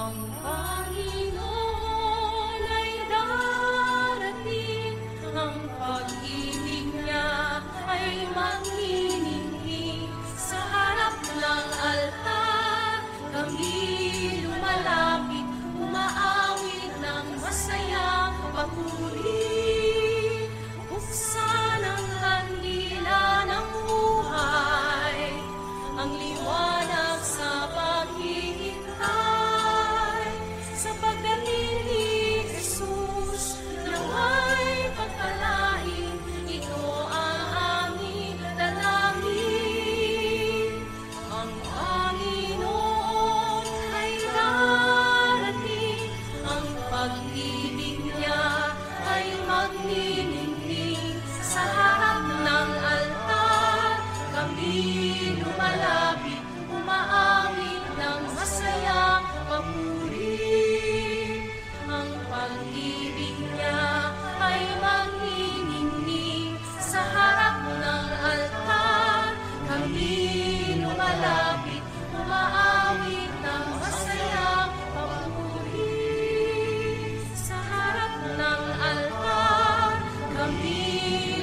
Ang Panginoon ay darating, ang pag-ibig niya ay magniningning. Sa harap ng altar, kami lumalapit, umaawit ng masayang papuri. Buksan ang kandila ng buhay, ang liwanag sa paghihintay. Sa pagdating ni Jesus, naway pagpalain, ito ang aming dalangin. Ang Panginoon ay darating, ang pag-ibig niya ay magniningning. Sa harap ng altar, kami lumalapit, umaawit ng masayang papuri. Ang pag-ibig niya ay magniningning. Sa harap ng altar, kami lumalapit, umaawit ng masayang papuri. Sa harap ng altar, kami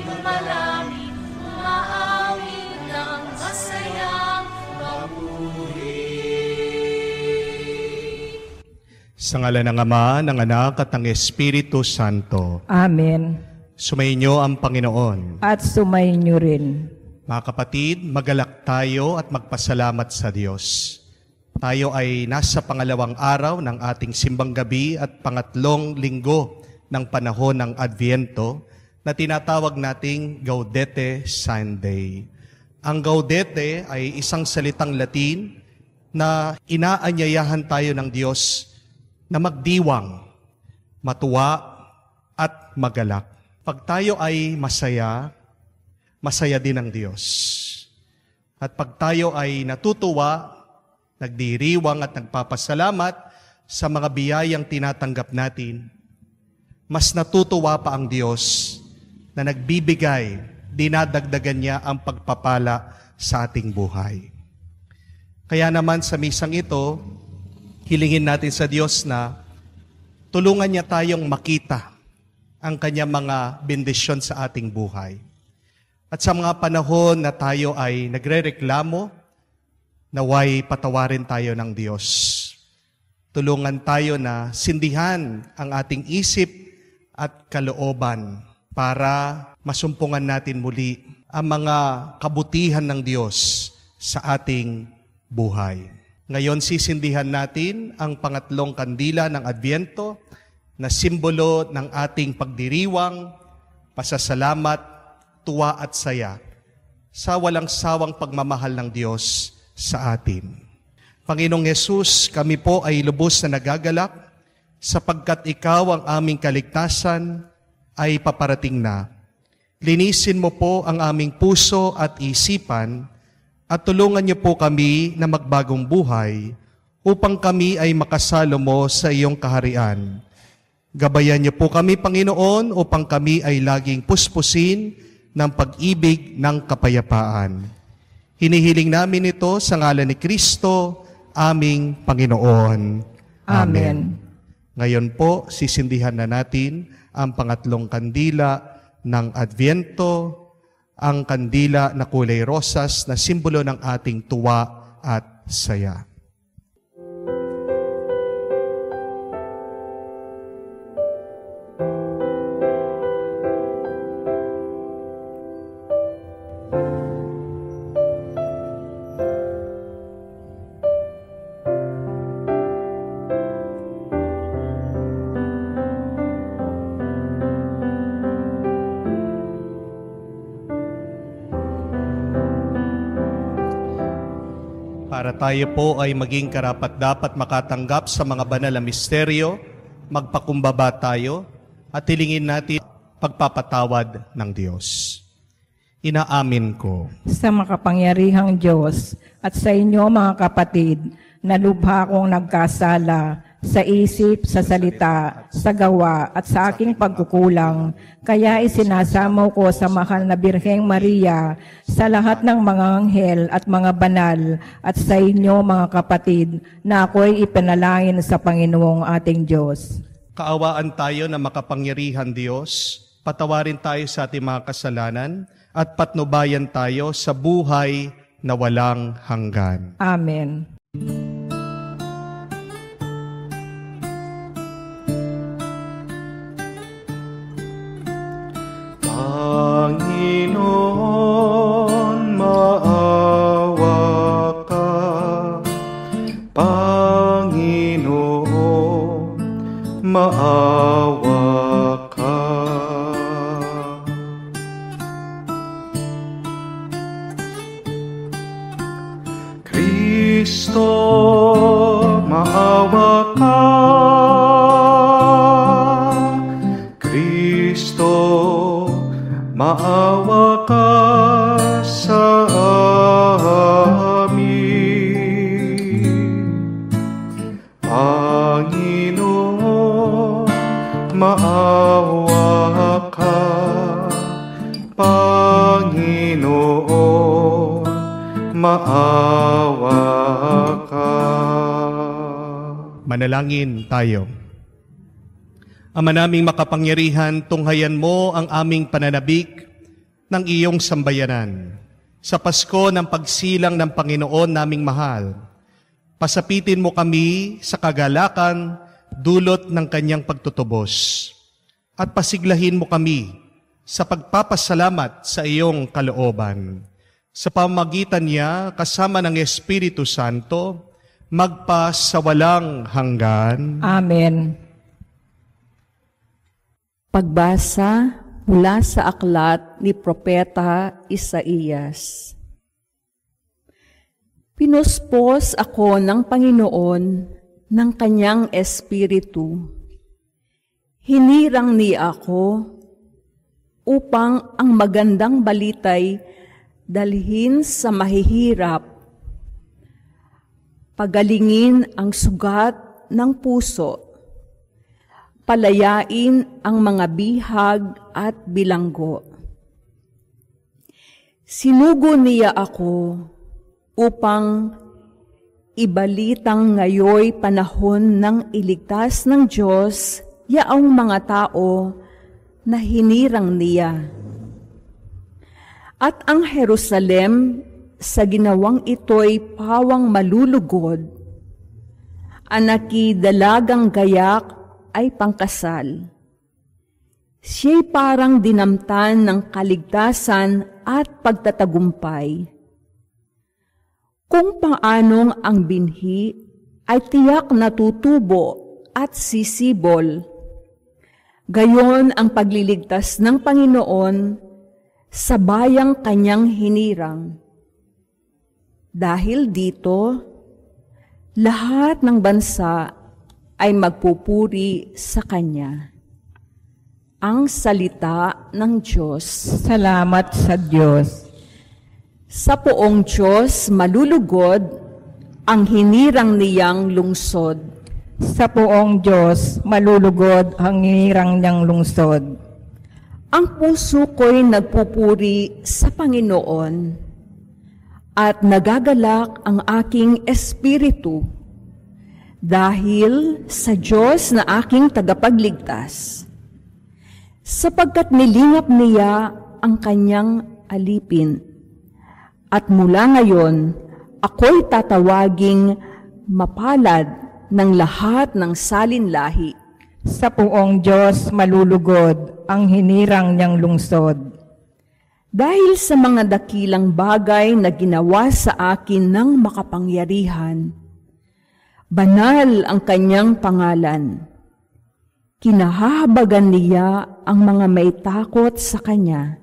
lumalapit, umaawit ng masayang papuri. Sa ngalan ng Ama, ng Anak, at ng Espiritu Santo. Amen. Sumainyo ang Panginoon. At sumainyo rin. Mga kapatid, magalak tayo at magpasalamat sa Diyos. Tayo ay nasa pangalawang araw ng ating simbang gabi at pangatlong linggo ng panahon ng Adviento na tinatawag nating Gaudete Sunday. Ang Gaudete ay isang salitang Latin na inaanyayahan tayo ng Diyos na magdiwang, matuwa, at magalak. Pag tayo ay masaya, masaya din ang Diyos. At pag tayo ay natutuwa, nagdiriwang at nagpapasalamat sa mga biyayang tinatanggap natin, mas natutuwa pa ang Diyos na nagbibigay, dinadagdagan niya ang pagpapala sa ating buhay. Kaya naman sa misang ito, hilingin natin sa Diyos na tulungan niya tayong makita ang kanyang mga bendisyon sa ating buhay. At sa mga panahon na tayo ay nagrereklamo, naway patawarin tayo ng Diyos. Tulungan tayo na sindihan ang ating isip at kalooban para masumpungan natin muli ang mga kabutihan ng Diyos sa ating buhay. Ngayon sisindihan natin ang pangatlong kandila ng Adviento na simbolo ng ating pagdiriwang, pasasalamat, tuwa at saya sa walang sawang pagmamahal ng Diyos sa atin. Panginoong Yesus, kami po ay lubos na nagagalak sapagkat Ikaw ang aming kaligtasan ay paparating na. Linisin mo po ang aming puso at isipan at tulungan niyo po kami na magbagong buhay upang kami ay makasalo mo sa iyong kaharian. Gabayan niyo po kami, Panginoon, upang kami ay laging puspusin ng pag-ibig ng kapayapaan. Hinihiling namin ito sa ngalan ni Kristo, aming Panginoon. Amen. Ngayon po, sisindihan na natin ang pangatlong kandila ng Adviento, ang kandila na kulay rosas na simbolo ng ating tuwa at saya. Para tayo po ay maging karapat-dapat makatanggap sa mga banal na misteryo, magpakumbaba tayo at hilingin natin pagpapatawad ng Diyos. Inaamin ko Sa makapangyarihang Diyos at sa inyo mga kapatid, na lubha kong nagkasala sa isip, sa salita, sa gawa, at sa aking pagkukulang. Kaya isinasamo ko sa mahal na Birheng Maria, sa lahat ng mga anghel at mga banal, at sa inyo mga kapatid, na ako'y ipanalangin sa Panginoong ating Diyos. Kaawaan tayo na makapangyarihan Diyos, patawarin tayo sa ating mga kasalanan, at patnubayan tayo sa buhay na walang hanggan. Amen. Panginoon, maawa ka. Panginoon, maawa ka. Kristo, maawa ka. Kristo, maawa ka sa amin. Panginoon, maawa ka. Panginoon, maawa ka. Manalangin tayo. Ama naming makapangyarihan, tunghayan mo ang aming pananabik ng iyong sambayanan. Sa Pasko ng pagsilang ng Panginoon naming mahal, pasapitin mo kami sa kagalakan dulot ng kanyang pagtutubos. At pasiglahin mo kami sa pagpapasalamat sa iyong kalooban. Sa pamamagitan niya, kasama ng Espiritu Santo, magpa sa walang hanggan. Amen. Pagbasa mula sa aklat ni Propeta Isaías. Pinuspos ako ng Panginoon ng kanyang espiritu. Hinirang niya ako upang ang magandang balitay dalhin sa mahihirap, pagalingin ang sugat ng puso, palayain ang mga bihag at bilanggo. Sinugo niya ako upang ibalitang ngayoy panahon ng iligtas ng Diyos yaong mga tao na hinirang niya. At ang Jerusalem sa ginawang ito'y pawang malulugod, anaki dalagang gayak ay pangkasal. Siya'y parang dinamtan ng kaligtasan at pagtatagumpay. Kung paanong ang binhi ay tiyak na tutubo at sisibol, gayon ang pagliligtas ng Panginoon sa bayang kanyang hinirang. Dahil dito, lahat ng bansa ay magpupuri sa Kanya. Ang salita ng Diyos. Salamat sa Diyos. Sa poong Diyos malulugod ang hinirang niyang lungsod. Sa poong Diyos malulugod ang hinirang niyang lungsod. Ang puso ko'y nagpupuri sa Panginoon at nagagalak ang aking espiritu dahil sa Diyos na aking tagapagligtas, sapagkat nilingap niya ang kanyang alipin. At mula ngayon, ako'y tatawaging mapalad ng lahat ng salinlahi. Sa poong Diyos malulugod ang hinirang niyang lungsod. Dahil sa mga dakilang bagay na ginawa sa akin ng makapangyarihan, banal ang kanyang pangalan. Kinahahabagan niya ang mga may takot sa kanya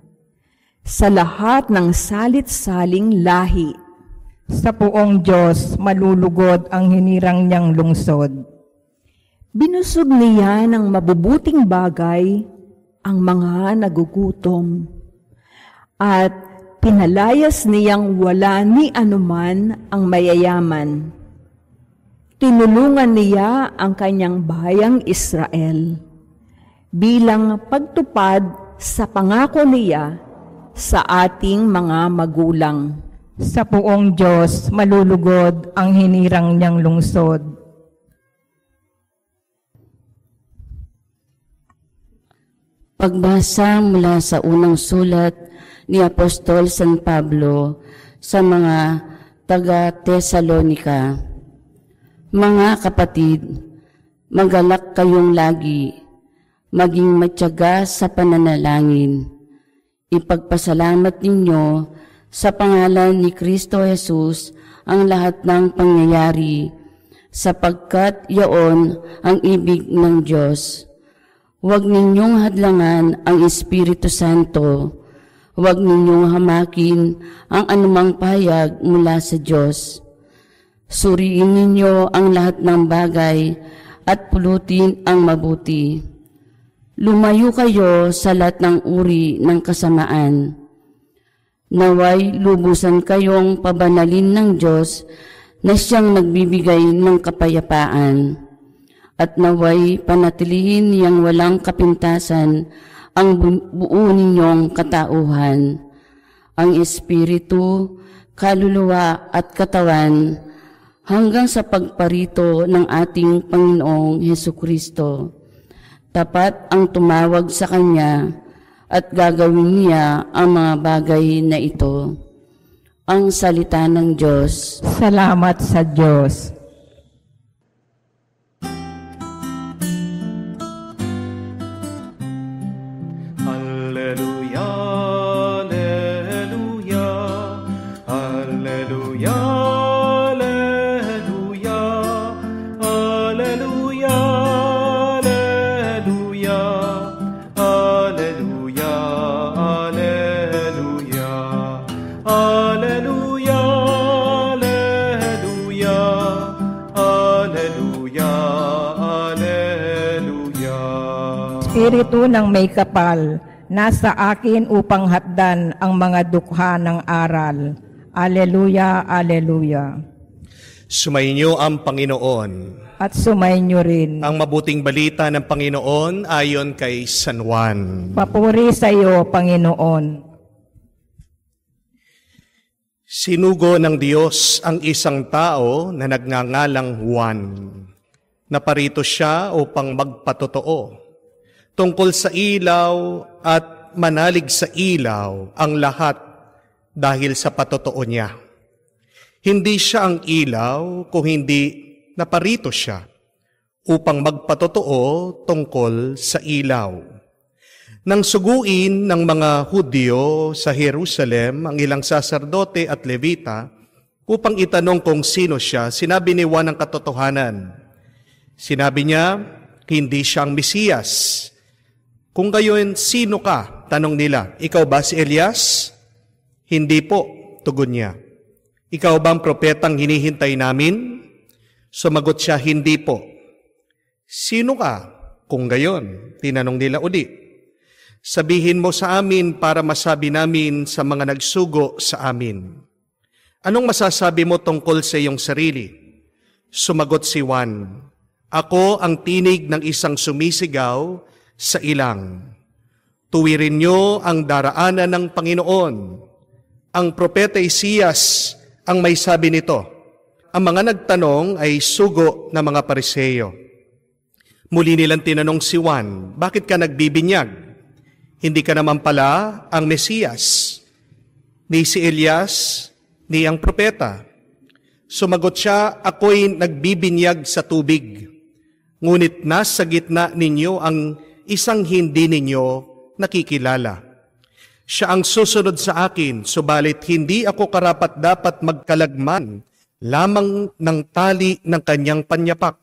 sa lahat ng salit-saling lahi. Sa poong Diyos malulugod ang hinirang niyang lungsod. Binusog niya ng mabubuting bagay ang mga nagugutom at pinalayas niyang wala ni anuman ang mayayaman. Tinulungan niya ang kanyang bayang Israel bilang pagtupad sa pangako niya sa ating mga magulang. Sa poong Diyos, malulugod ang hinirang niyang lungsod. Pagbasa mula sa unang sulat ni Apostol San Pablo sa mga taga-Tesalonika. Mga kapatid, magalak kayong lagi, maging matyaga sa pananalangin. Ipagpasalamat ninyo sa pangalan ni Kristo Jesus ang lahat ng pangyayari, sapagkat iyon ang ibig ng Diyos. Huwag ninyong hadlangan ang Espiritu Santo. Huwag ninyong hamakin ang anumang pahayag mula sa Diyos. Suriin ninyo ang lahat ng bagay at pulutin ang mabuti. Lumayo kayo sa lahat ng uri ng kasamaan. Naway lubusan kayong pabanalin ng Diyos na siyang nagbibigay ng kapayapaan. At naway panatilihin niyang walang kapintasan ang buo ninyong katauhan, ang espiritu, kaluluwa at katawan, hanggang sa pagparito ng ating Panginoong Hesukristo. Tapat ang tumawag sa Kanya at gagawin niya ang mga bagay na ito. Ang salita ng Diyos. Salamat sa Diyos. Alleluia, alleluia, alleluia, alleluia, alleluia, alleluia, alleluia, alleluia, alleluia, alleluia, alleluia. Espiritu ng may kapal, nasa akin upang hatdan ang mga dukha ng aral. Aleluya, aleluya. Sumainyo ang Panginoon. At sumainyo rin. Ang mabuting balita ng Panginoon ayon kay San Juan. Papuri sa iyo, Panginoon. Sinugo ng Diyos ang isang tao na nagngangalang Juan. Naparito siya upang magpatotoo tungkol sa ilaw at manalig sa ilaw ang lahat dahil sa patotoo niya. Hindi siya ang ilaw kung hindi naparito siya upang magpatotoo tungkol sa ilaw. Nang suguin ng mga Hudyo sa Jerusalem ang ilang saserdote at levita upang itanong kung sino siya, sinabi ni Juan ang katotohanan. Sinabi niya, hindi siya ang Mesiyas. Kung gayon, sino ka? Tanong nila, ikaw ba si Elias? Hindi po, tugon niya. Ikaw ba ang propetang hinihintay namin? Sumagot siya, hindi po. Sino ka? Kung gayon, tinanong nila uli. Sabihin mo sa amin para masabi namin sa mga nagsugo sa amin. Anong masasabi mo tungkol sa iyong sarili? Sumagot si Juan, ako ang tinig ng isang sumisigaw sa ilang. Tuwirin niyo ang daraanan ng Panginoon. Ang propeta Isaias ang may sabi nito. Ang mga nagtanong ay sugo na mga Pariseo. Muli nilang tinanong si Juan, bakit ka nagbibinyag? Hindi ka naman pala ang Mesiyas, ni si Elias, ni ang propeta. Sumagot siya, ako'y nagbibinyag sa tubig. Ngunit nasa gitna ninyo ang isang hindi ninyo nakikilala. Siya ang susunod sa akin, subalit hindi ako karapat-dapat magkalagman lamang ng tali ng kanyang panyapak.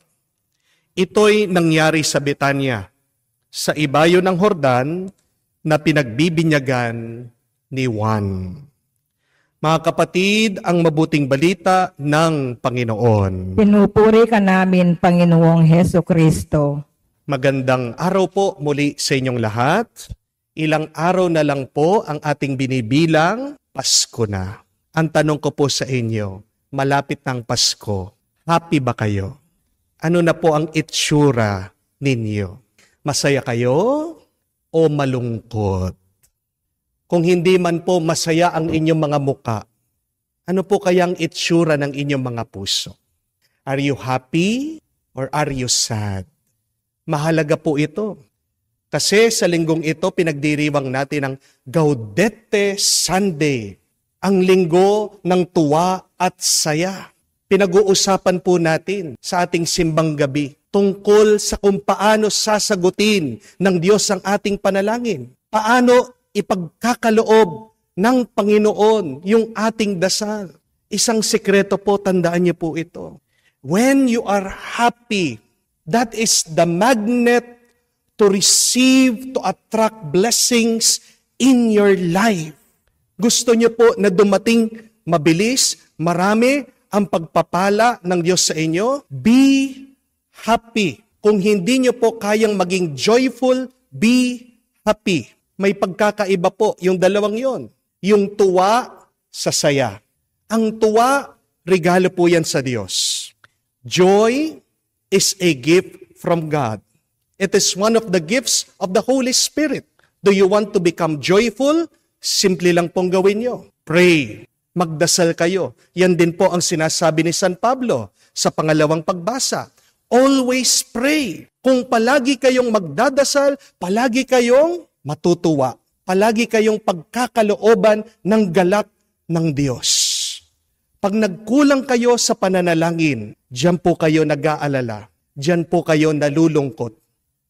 Ito'y nangyari sa Betania, sa ibayo ng Hordan na pinagbibinyagan ni Juan. Mga kapatid, ang mabuting balita ng Panginoon. Pinupuri ka namin, Panginoong Hesukristo. Magandang araw po muli sa inyong lahat. Ilang araw na lang po ang ating binibilang, Pasko na. Ang tanong ko po sa inyo, malapit ng Pasko, happy ba kayo? Ano na po ang itsura ninyo? Masaya kayo o malungkot? Kung hindi man po masaya ang inyong mga muka, ano po kayang itsura ng inyong mga puso? Are you happy or are you sad? Mahalaga po ito. Kasi sa linggong ito, pinagdiriwang natin ang Gaudete Sunday, ang linggo ng tuwa at saya. Pinag-uusapan po natin sa ating simbang gabi tungkol sa kung paano sasagutin ng Diyos ang ating panalangin. Paano ipagkakaloob ng Panginoon yung ating dasal. Isang sekreto po, tandaan niyo po ito. When you are happy, that is the magnet to receive, to attract blessings in your life. Gusto niyo po na dumating mabilis, marami ang pagpapala ng Diyos sa inyo? Be happy. Kung hindi niyo po kayang maging joyful, be happy. May pagkakaiba po yung dalawang yon. Yung tuwa sa saya. Ang tuwa, regalo po yan sa Diyos. Joy is a gift from God. It is one of the gifts of the Holy Spirit. Do you want to become joyful? Simple lang pong gawin nyo. Pray. Magdasal kayo. Yan din po ang sinasabi ni San Pablo sa pangalawang pagbasa. Always pray. Kung palagi kayong magdadasal, palagi kayong matutuwa. Palagi kayong pagkakalooban ng galak ng Diyos. Pag nagkulang kayo sa pananalangin, diyan po kayo nag-aalala. Diyan po kayo nalulungkot.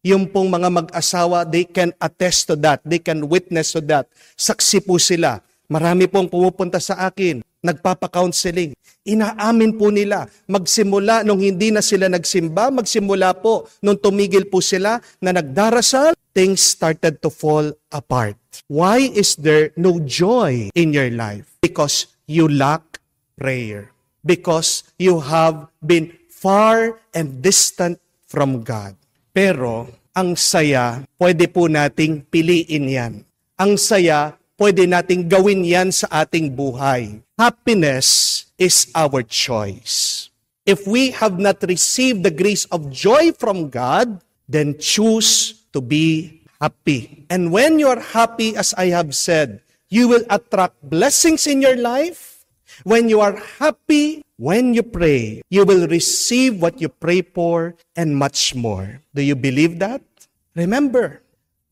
Yung pong mga mag-asawa, they can attest to that. They can witness to that. Saksi po sila. Marami pong pumupunta sa akin, nagpapa-counseling. Inaamin po nila, magsimula nung hindi na sila nagsimba, magsimula po nung tumigil po sila na nagdarasal, things started to fall apart. Why is there no joy in your life? Because you lack prayer. Because you have been far and distant from God. Pero ang saya, pwede po nating piliin yan. Ang saya, pwede nating gawin yan sa ating buhay. Happiness is our choice. If we have not received the grace of joy from God, then choose to be happy. And when you are happy, as I have said, you will attract blessings in your life. When you are happy, when you pray, you will receive what you pray for and much more. Do you believe that? Remember,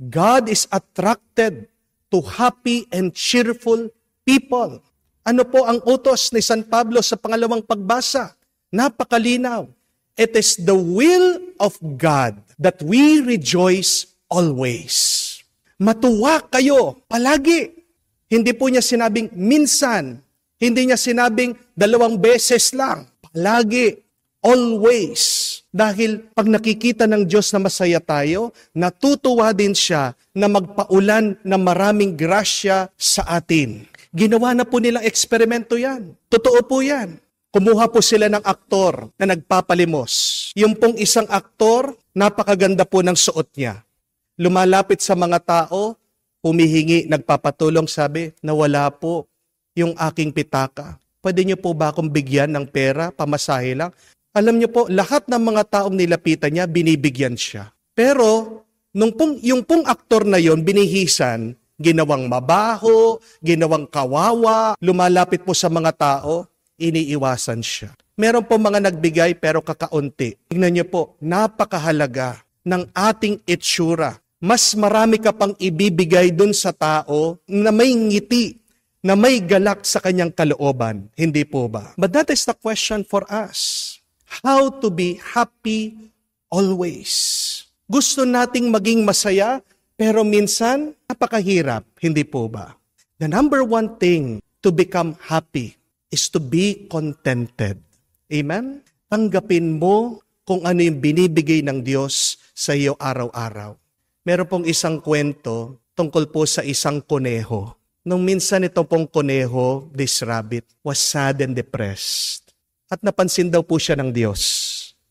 God is attracted to happy and cheerful people. Ano po ang utos ni San Pablo sa pangalawang pagbasa? Napakalinaw. It is the will of God that we rejoice always. Matuwa kayo palagi. Hindi po niya sinabing minsan. Hindi niya sinabing 2 beses lang. Palagi. Always. Dahil pag nakikita ng Diyos na masaya tayo, natutuwa din siya na magpaulan ng maraming grasya sa atin. Ginawa na po nilang eksperimento yan. Totoo po yan. Kumuha po sila ng aktor na nagpapalimos. Yung pong isang aktor, napakaganda po ng suot niya. Lumalapit sa mga tao, humihingi, nagpapatulong, sabi, nawala po yung aking pitaka. Pwede niyo po ba akong bigyan ng pera, pamasahe lang? Alam niyo po, lahat ng mga taong nilapitan niya, binibigyan siya. Pero, yung pong aktor na yon binihisan, ginawang mabaho, ginawang kawawa, lumalapit po sa mga tao, iniiwasan siya. Meron po mga nagbigay pero kakaunti. Tingnan niyo po, napakahalaga ng ating itsura. Mas marami ka pang ibibigay dun sa tao na may ngiti, na may galak sa kanyang kalooban. Hindi po ba? But that is the question for us. How to be happy always. Gusto nating maging masaya, pero minsan napakahirap. Hindi po ba? The number one thing to become happy is to be contented. Amen? Tanggapin mo kung ano yung binibigay ng Diyos sa iyo araw-araw. Meron pong isang kwento tungkol po sa isang kuneho. Nung minsan ito pong kuneho, this rabbit, was sad and depressed. At napansin daw po siya ng Diyos.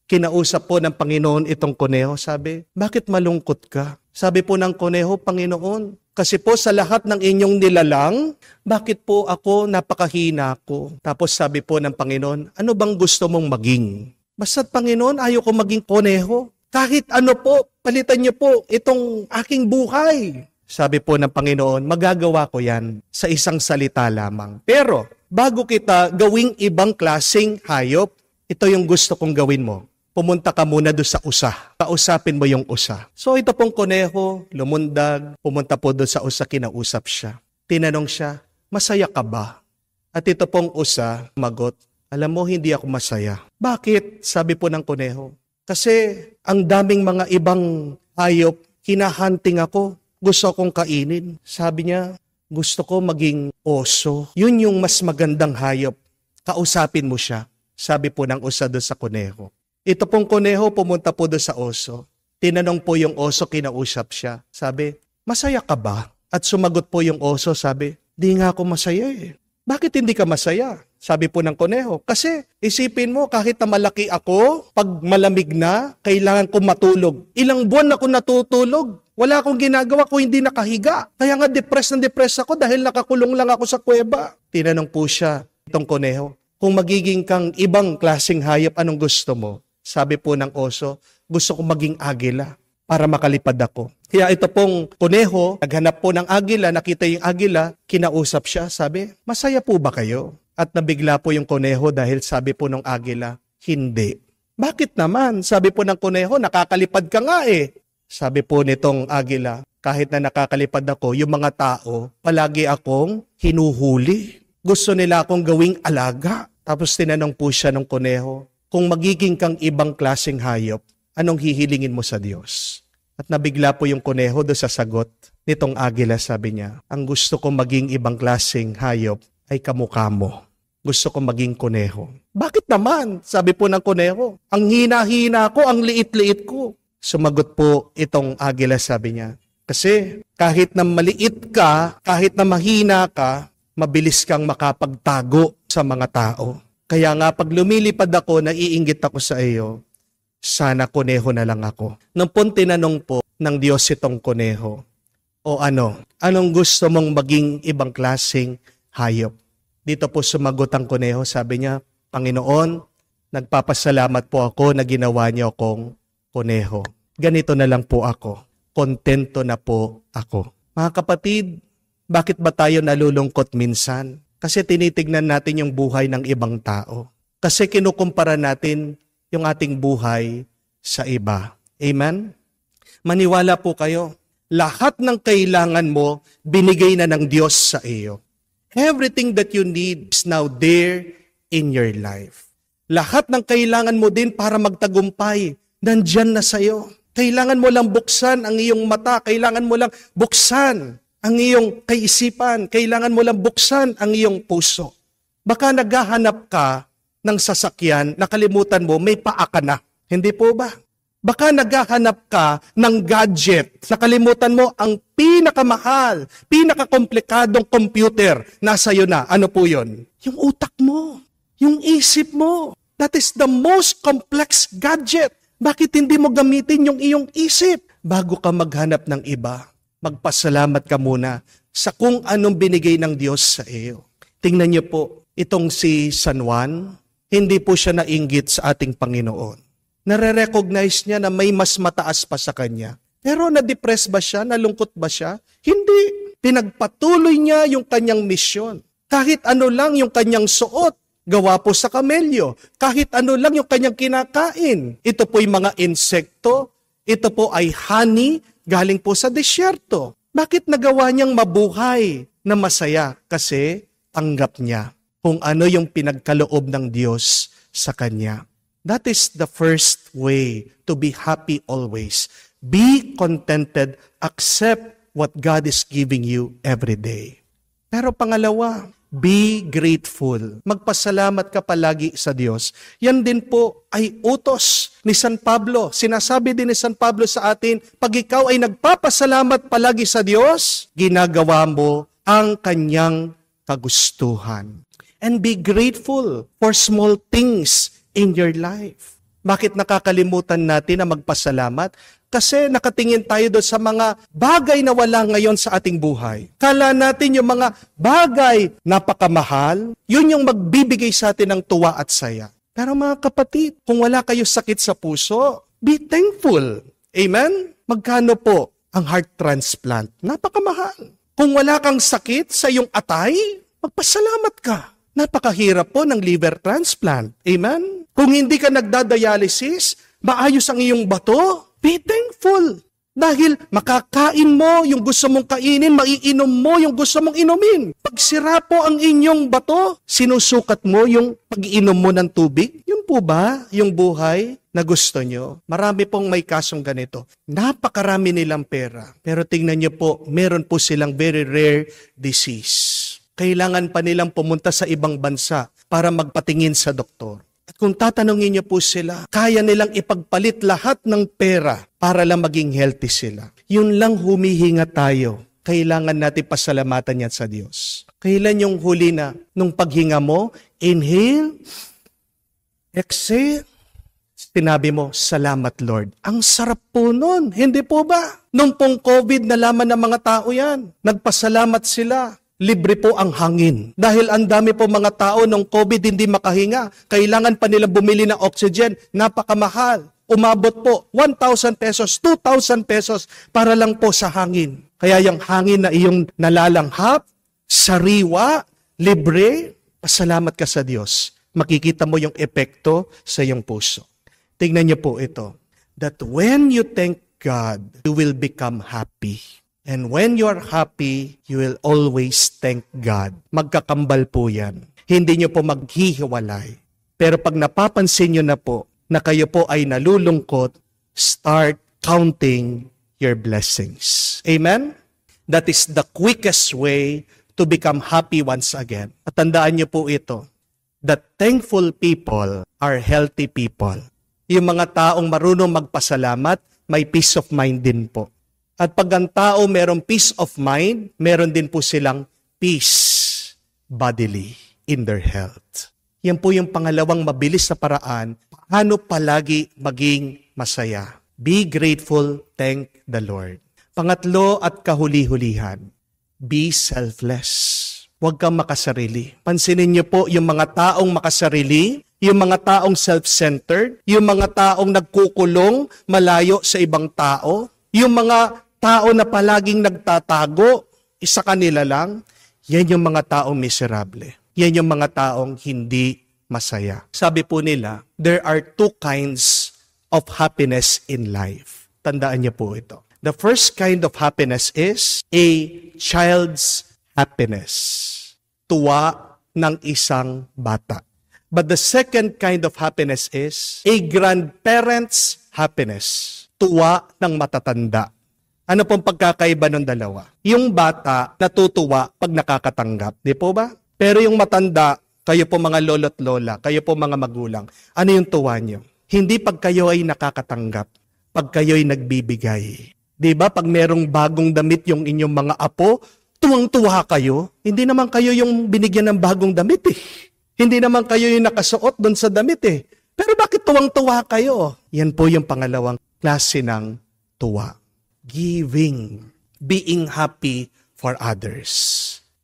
Kinausap po ng Panginoon itong kuneho, sabi, bakit malungkot ka? Sabi po ng kuneho, Panginoon, kasi po sa lahat ng inyong nilalang, bakit po ako napakahina ko? Tapos sabi po ng Panginoon, ano bang gusto mong maging? Basta't Panginoon, ayaw ko maging koneho. Kahit ano po, palitan niyo po itong aking buhay. Sabi po ng Panginoon, magagawa ko yan sa isang salita lamang. Pero, bago kita gawing ibang klaseng hayop, ito yung gusto kong gawin mo. Pumunta ka muna doon sa usa. Kausapin mo yung usa. So ito pong koneho, lumundag, pumunta po doon sa usa, kinausap siya. Tinanong siya, masaya ka ba? At ito pong usa, magot, alam mo, hindi ako masaya. Bakit? Sabi po ng koneho. Kasi ang daming mga ibang hayop, hinahunting ako. Gusto kong kainin. Sabi niya, gusto ko maging oso. Yun yung mas magandang hayop. Kausapin mo siya. Sabi po ng usa doon sa koneho. Ito pong koneho, pumunta po doon sa oso. Tinanong po yung oso, kinausap siya. Sabi, masaya ka ba? At sumagot po yung oso, sabi, di nga ako masaya eh. Bakit hindi ka masaya? Sabi po ng koneho, kasi isipin mo, kahit na malaki ako, pag malamig na, kailangan ko matulog. Ilang buwan ako natutulog. Wala akong ginagawa kung hindi nakahiga. Kaya nga depressed ako dahil nakakulong lang ako sa kuweba. Tinanong po siya, itong koneho, kung magiging kang ibang klaseng hayop, anong gusto mo? Sabi po ng oso, gusto ko maging agila para makalipad ako. Kaya ito pong koneho, naghanap po ng agila, nakita yung agila, kinausap siya, sabi, masaya po ba kayo? At nabigla po yung koneho dahil sabi po ng agila, hindi. Bakit naman? Sabi po ng koneho, nakakalipad ka nga eh. Sabi po nitong agila, kahit na nakakalipad ako, yung mga tao, palagi akong hinuhuli. Gusto nila akong gawing alaga. Tapos tinanong po siya ng koneho, kung magiging kang ibang klaseng hayop, anong hihilingin mo sa Diyos? At nabigla po yung koneho doon sa sagot nitong agila, sabi niya, ang gusto kong maging ibang klaseng hayop ay kamukha mo. Gusto kong maging koneho. Bakit naman? Sabi po ng koneho, ang hina-hina ko, ang liit-liit ko. Sumagot po itong agila, sabi niya, kasi kahit na maliit ka, kahit na mahina ka, mabilis kang makapagtago sa mga tao. Kaya nga pag lumilipad ako, naiinggit ako sa iyo, sana koneho na lang ako. Nung po tinanong po ng Diyos itong koneho, o anong gusto mong maging ibang klaseng hayop? Dito po sumagot ang koneho, sabi niya, Panginoon, nagpapasalamat po ako na ginawa niyo akong koneho. Ganito na lang po ako. Kontento na po ako. Mga kapatid, bakit ba tayo nalulungkot minsan? Kasi tinitignan natin yung buhay ng ibang tao. Kasi kinukumpara natin yung ating buhay sa iba. Amen? Maniwala po kayo, lahat ng kailangan mo, binigay na ng Diyos sa iyo. Everything that you need is now there in your life. Lahat ng kailangan mo din para magtagumpay, nandyan na sa iyo. Kailangan mo lang buksan ang iyong mata, kailangan mo lang buksan ang iyong kaisipan, kailangan mo lang buksan ang iyong puso. Baka naghahanap ka ng sasakyan, nakalimutan mo, may paa ka na. Hindi po ba? Baka naghahanap ka ng gadget, nakalimutan mo ang pinakamahal, pinakakomplikadong computer, nasa iyo na. Ano po yun? Yung utak mo, yung isip mo. That is the most complex gadget. Bakit hindi mo gamitin yung iyong isip? Bago ka maghanap ng iba, magpasalamat ka muna sa kung anong binigay ng Diyos sa iyo. Tingnan niyo po, itong si San Juan, hindi po siya nainggit sa ating Panginoon. Nare-recognize niya na may mas mataas pa sa kanya. Pero na-depress ba siya? Nalungkot ba siya? Hindi. Pinagpatuloy niya yung kanyang misyon. Kahit ano lang yung kanyang suot, gawa po sa kamelyo. Kahit ano lang yung kanyang kinakain. Ito po'y mga insekto. Ito po ay honey galing po sa disyerto. Bakit nagawa niyang mabuhay na masaya? Kasi tanggap niya kung ano yung pinagkaloob ng Diyos sa kanya. That is the first way to be happy always. Be contented, accept what God is giving you every day. Pero pangalawa, be grateful. Magpasalamat ka palagi sa Diyos. Yan din po ay utos ni San Pablo. Sinasabi din ni San Pablo sa atin, pag ikaw ay nagpapasalamat palagi sa Diyos, ginagawa mo ang kanyang kagustuhan. And be grateful for small things in your life. Bakit nakakalimutan natin na magpasalamat? Kasi nakatingin tayo doon sa mga bagay na wala ngayon sa ating buhay. Kala natin yung mga bagay napakamahal, yun yung magbibigay sa atin ng tuwa at saya. Pero mga kapatid, kung wala kayo sakit sa puso, be thankful. Amen? Magkano po ang heart transplant? Napakamahal. Kung wala kang sakit sa iyong atay, magpasalamat ka. Napakahirap po ng liver transplant. Amen? Kung hindi ka nagdadialysis, maayos ang iyong bato, be thankful. Dahil makakain mo yung gusto mong kainin, maiinom mo yung gusto mong inumin. Pag sira po ang inyong bato, sinusukat mo yung pag-iinom mo ng tubig. Yun po ba yung buhay na gusto nyo? Marami pong may kasong ganito. Napakarami nilang pera. Pero tingnan nyo po, meron po silang very rare disease. Kailangan pa nilang pumunta sa ibang bansa para magpatingin sa doktor. At kung tatanungin niyo po sila, kaya nilang ipagpalit lahat ng pera para lang maging healthy sila. Yun lang humihinga tayo. Kailangan natin pasalamatan yan sa Diyos. Kailan yung huli na nung paghinga mo, inhale, exhale, sinabi mo, salamat Lord. Ang sarap po nun, hindi po ba? Nung pong COVID, nalaman ng mga tao yan. Nagpasalamat sila. Libre po ang hangin. Dahil ang dami po mga tao nung COVID hindi makahinga. Kailangan pa nila bumili ng oxygen. Napakamahal. Umabot po 1,000 pesos, 2,000 pesos para lang po sa hangin. Kaya yung hangin na iyong nalalanghap, sariwa, libre, pasalamat ka sa Diyos. Makikita mo yung epekto sa iyong puso. Tingnan niyo po ito. That when you thank God, you will become happy. And when you are happy, you will always thank God. Magkakambal po yan. Hindi nyo po maghihiwalay. Pero pag napapansin nyo na po na kayo po ay nalulungkot, start counting your blessings. Amen? That is the quickest way to become happy once again. At tandaan nyo po ito, that thankful people are healthy people. Yung mga taong marunong magpasalamat, may peace of mind din po. At pag ang tao merong peace of mind, meron din po silang peace bodily in their health. Yan po yung pangalawang mabilis na paraan, paano palagi maging masaya. Be grateful, thank the Lord. Pangatlo at kahuli-hulihan, be selfless. Huwag kang makasarili. Pansinin niyo po yung mga taong makasarili, yung mga taong self-centered, yung mga taong nagkukulong malayo sa ibang tao, yung mga tao na palaging nagtatago, isa kanila lang, yan yung mga taong miserable. Yan yung mga taong hindi masaya. Sabi po nila, there are two kinds of happiness in life. Tandaan niyo po ito. The first kind of happiness is a child's happiness. Tuwa ng isang bata. But the second kind of happiness is a grandparent's happiness. Tuwa ng matatanda. Ano pong pagkakaiba ng dalawa? Yung bata natutuwa pag nakakatanggap, di po ba? Pero yung matanda, kayo po mga lolo't lola, kayo po mga magulang, ano yung tuwa nyo? Hindi pag kayo ay nakakatanggap, pag kayo ay nagbibigay. Di ba? Pag merong bagong damit yung inyong mga apo, tuwang-tuwa kayo. Hindi naman kayo yung binigyan ng bagong damit eh. Hindi naman kayo yung nakasuot doon sa damit eh. Pero bakit tuwang-tuwa kayo? Yan po yung pangalawang klase ng tuwa. Giving, being happy for others.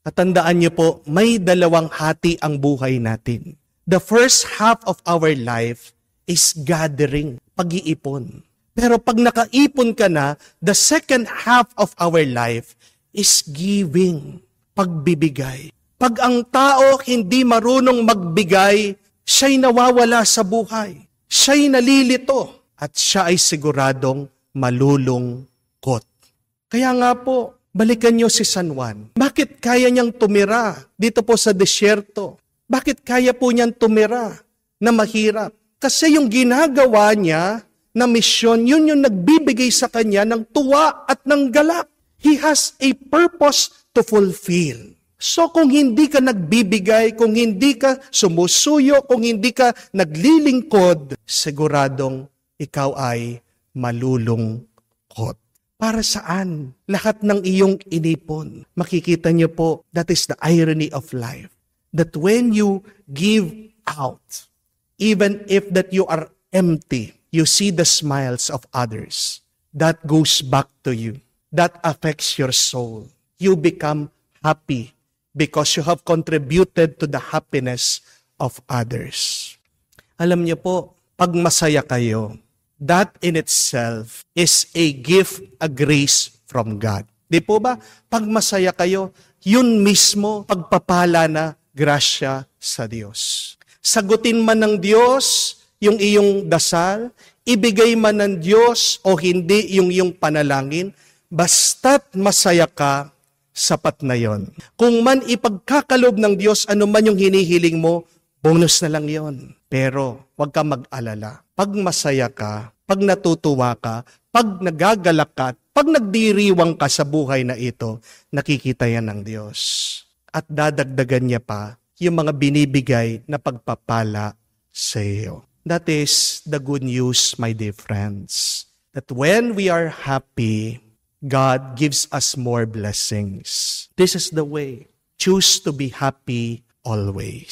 At tandaan niyo po, may dalawang hati ang buhay natin. The first half of our life is gathering, pag-iipon. Pero pag nakaipon ka na, the second half of our life is giving, pagbibigay. Pag ang tao hindi marunong magbigay, siya'y nawawala sa buhay. Siya'y nalilito at siya ay siguradong malulungkot. Kaya nga po, balikan niyo si San Juan. Bakit kaya niyang tumira dito po sa desyerto? Bakit kaya po niyang tumira na mahirap? Kasi yung ginagawa niya na misyon, yun yung nagbibigay sa kanya ng tuwa at ng galak. He has a purpose to fulfill. So kung hindi ka nagbibigay, kung hindi ka sumusuyo, kung hindi ka naglilingkod, siguradong ikaw ay malulungkot. Para saan? Lahat ng iyong inipon. Makikita niyo po, that is the irony of life. That when you give out, even if that you are empty, you see the smiles of others. That goes back to you. That affects your soul. You become happy because you have contributed to the happiness of others. Alam niyo po, pag masaya kayo, that in itself is a gift, a grace from God. Di po ba? Pag masaya kayo, yun mismo pagpapala na grasya sa Diyos. Sagutin man ng Diyos yung iyong dasal, ibigay man ng Diyos o hindi yung iyong panalangin, basta't masaya ka, sapat na yon. Kung man ipagkakalob ng Diyos, ano man yung hinihiling mo, bonus na lang yon. Pero huwag ka mag-alala. Pag masaya ka, pag natutuwa ka, pag nagagalak ka, pag nagdiriwang ka sa buhay na ito, nakikita yan ng Diyos. At dadagdagan niya pa yung mga binibigay na pagpapala sa iyo. That is the good news, my dear friends. That when we are happy, God gives us more blessings. This is the way. Choose to be happy always.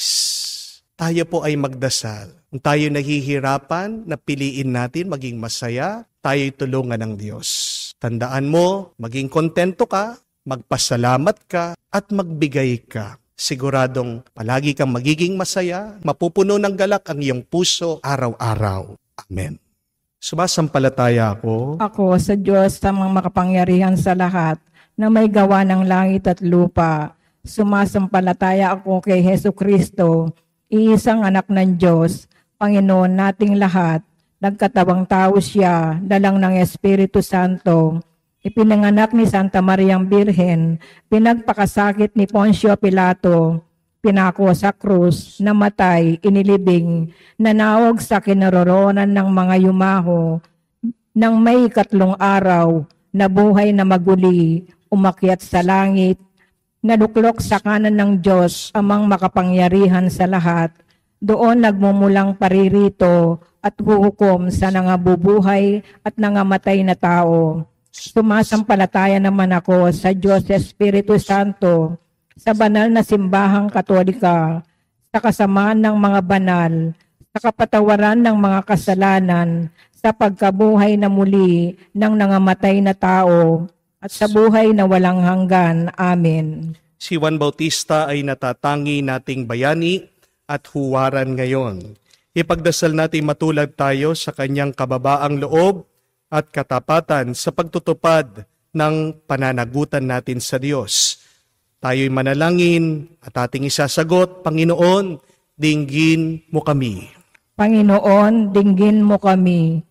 Tayo po ay magdasal. Kung tayo nahihirapan, napiliin natin maging masaya, tayo'y tulungan ng Diyos. Tandaan mo, maging kontento ka, magpasalamat ka, at magbigay ka. Siguradong palagi kang magiging masaya, mapupuno ng galak ang iyong puso araw-araw. Amen. Sumasampalataya ako Ako sa Diyos sa mga makapangyarihan sa lahat na may gawa ng langit at lupa. Sumasampalataya ako kay Hesu Kristo, iisang anak ng Diyos, Panginoon nating lahat. Nagkatawang tao siya, dalang ng Espiritu Santo. Ipinanganak ni Santa Mariang Birhen, pinagpakasakit ni Poncio Pilato, pinako sa krus, namatay, inilibing, nanawag sa kinaroroonan ng mga yumaho, nang may 3 araw, nabuhay na maguli, umakyat sa langit, naluklok sa kanan ng Diyos, amang makapangyarihan sa lahat. Doon nagmumulang paririto at huhukom sa nangabubuhay at nangamatay na tao. Sumasampalataya naman ako sa Diyos Espiritu Santo, sa banal na simbahang Katolika, sa kasamaan ng mga banal, sa kapatawaran ng mga kasalanan, sa pagkabuhay na muli ng nangamatay na tao, at sa buhay na walang hanggan. Amen. si Juan Bautista ay natatangi nating bayani at huwaran ngayon. Ipagdasal natin matulad tayo sa kanyang kababaang loob at katapatan sa pagtutupad ng pananagutan natin sa Diyos. Tayo'y manalangin at ating isasagot, Panginoon, dinggin mo kami. Panginoon, dinggin mo kami.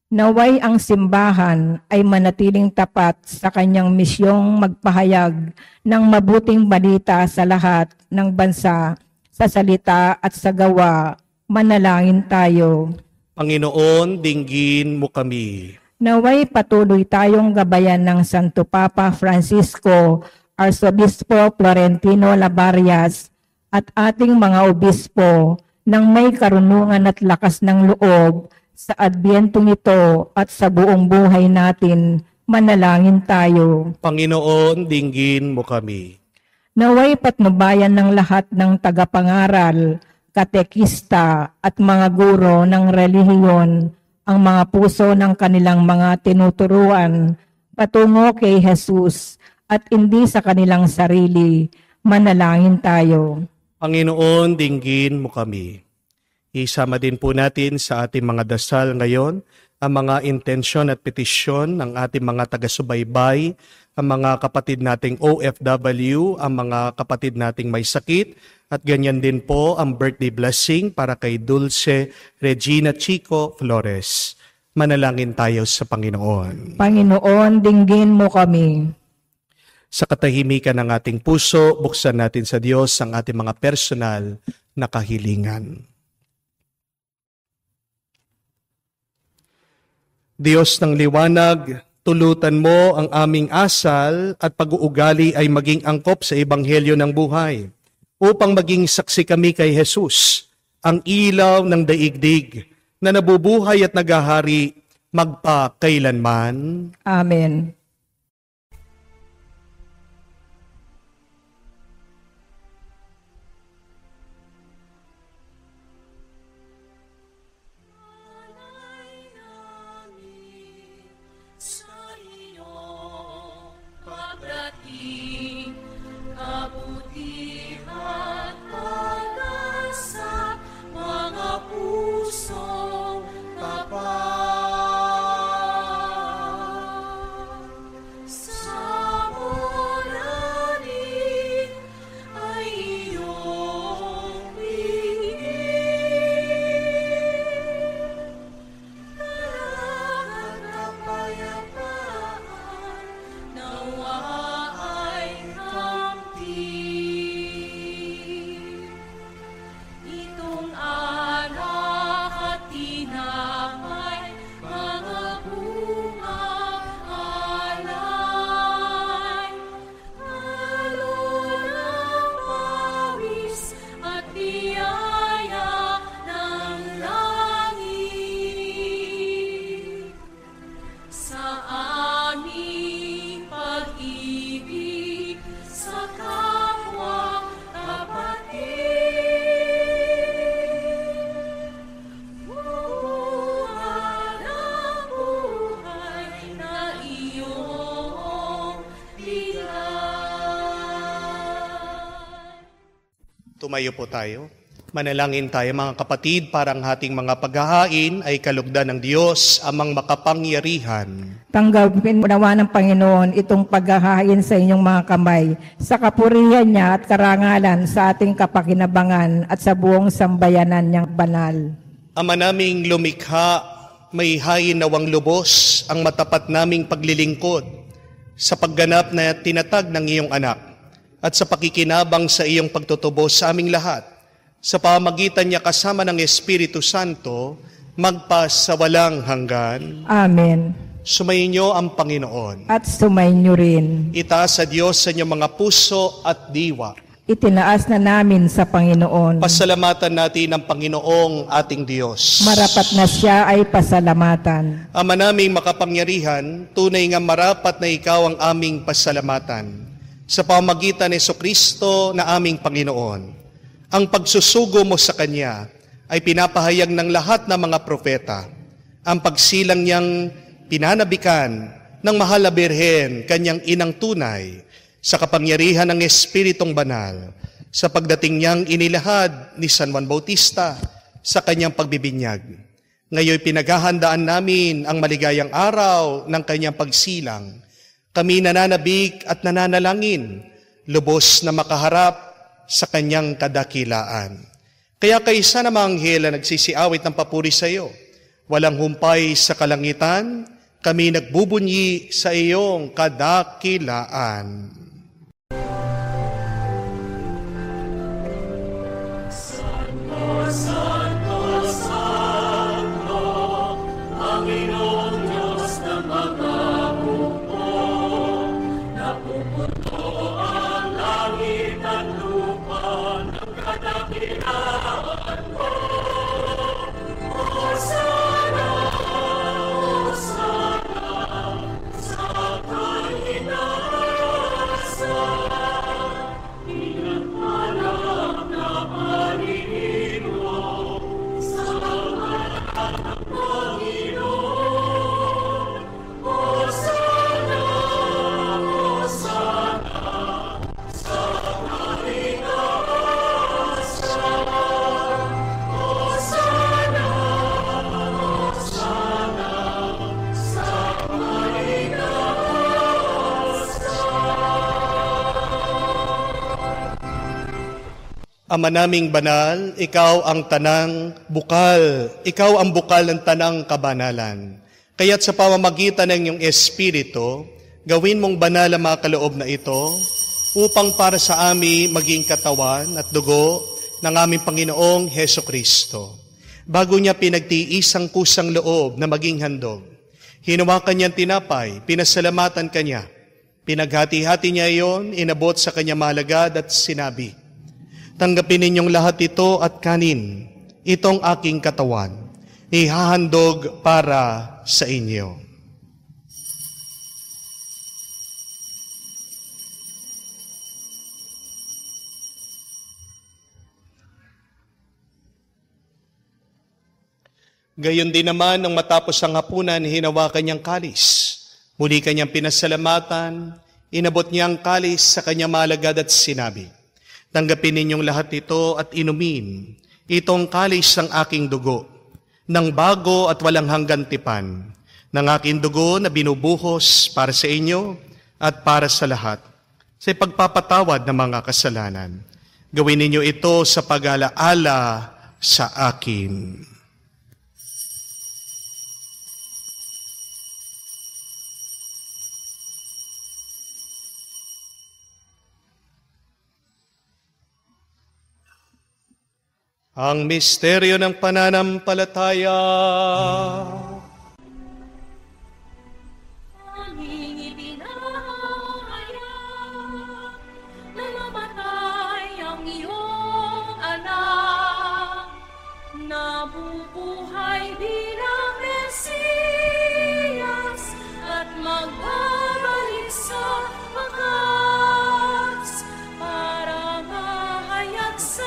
Naway ang simbahan ay manatiling tapat sa kanyang misyong magpahayag ng mabuting balita sa lahat ng bansa, sa salita at sa gawa. Manalangin tayo. Panginoon, dinggin mo kami. Naway patuloy tayong gabayan ng Santo Papa Francisco, Arsobispo Florentino Labarias, at ating mga obispo ng may karunungan at lakas ng loob sa adbyentong ito at sa buong buhay natin. Manalangin tayo. Panginoon, dinggin mo kami. Naway patnubayan ng lahat ng tagapangaral, katekista at mga guro ng relihiyon ang mga puso ng kanilang mga tinuturuan patungo kay Jesus at hindi sa kanilang sarili. Manalangin tayo. Panginoon, dinggin mo kami. Isama din po natin sa ating mga dasal ngayon ang mga intensyon at petisyon ng ating mga taga-subaybay, ang mga kapatid nating OFW, ang mga kapatid nating may sakit, at ganyan din po ang birthday blessing para kay Dulce Regina Chico Flores. Manalangin tayo sa Panginoon. Panginoon, dinggin mo kami. Sa katahimikan ng ating puso, buksan natin sa Diyos ang ating mga personal na kahilingan. Diyos ng liwanag, tulutan mo ang aming asal at pag-uugali ay maging angkop sa ebanghelyo ng buhay, upang maging saksi kami kay Jesus, ang ilaw ng daigdig, na nabubuhay at nagahari magpakailanman. Amen. Kabutihan, pag-asa, mga puso Tumayo po tayo. Manalangin tayo mga kapatid para ang ating mga paghahain ay kalugdan ng Diyos, amang makapangyarihan. Tanggapin nawa ng Panginoon itong paghahain sa inyong mga kamay, sa kapurihan niya at karangalan sa ating kapakinabangan at sa buong sambayanan niyang banal. Ama naming lumikha, may hain nawang lubos ang matapat naming paglilingkod sa pagganap na tinatag ng iyong anak at sa pakikinabang sa iyong pagtutubos sa aming lahat. Sa pamamagitan niya kasama ng Espiritu Santo, magpas sa walang hanggan. Amen. Sumayin niyo ang Panginoon. At sumayin niyo rin. Itaas sa Diyos sa inyong mga puso at diwa. Itinaas na namin sa Panginoon. Pasalamatan natin ang Panginoong ating Diyos. Marapat na siya ay pasalamatan. Ama naming makapangyarihan, tunay nga marapat na ikaw ang aming pasalamatan. Sa pamamagitan ni Jesucristo na aming Panginoon. Ang pagsusugo mo sa Kanya ay pinapahayag ng lahat ng mga propeta. Ang pagsilang niyang pinanabikan ng mahal na Birhen, Kanyang inang tunay, sa kapangyarihan ng Espiritong Banal, sa pagdating niyang inilahad ni San Juan Bautista sa Kanyang pagbibinyag. Ngayon pinaghahandaan namin ang maligayang araw ng Kanyang pagsilang. Kami nananabik at nananalangin, lubos na makaharap sa Kanyang kadakilaan. Kaya kaisa na mga anghel na nagsisiawit ng papuri sa iyo, walang humpay sa kalangitan, kami nagbubunyi sa iyong kadakilaan. Ama naming banal, ikaw ang tanang bukal, ikaw ang bukal ng tanang kabanalan. Kaya't sa pamamagitan ng iyong Espiritu, gawin mong banal ang mga kaloob na ito, upang para sa amin maging katawan at dugo ng aming Panginoong Heso Kristo. Bago niya pinagtiisang kusang loob na maging handog, hinawakan niyang tinapay, pinasalamatan kanya, pinaghati-hati niya iyon, inabot sa kanya malagad at sinabi, tanggapin ninyong lahat ito at kanin, itong aking katawan, ihahandog para sa inyo. Gayon din naman, nang matapos ang hapunan, hinawakan niyang kalis. Muli kanyang pinasalamatan, inabot niya ang kalis sa kanyang malagad at sinabi, tanggapin ninyong lahat ito at inumin, itong kalis ng aking dugo, ng bago at walang hanggan tipan, ng aking dugo na binubuhos para sa inyo at para sa lahat, sa pagpapatawad ng mga kasalanan. Gawin ninyo ito sa pag-alaala sa akin. Ang misteryo ng pananampalataya. Aming ibinahayag na namatay ang iyong anak, nabubuhay bilang Mesiyas at magbabalik sa wakas para mahayag sa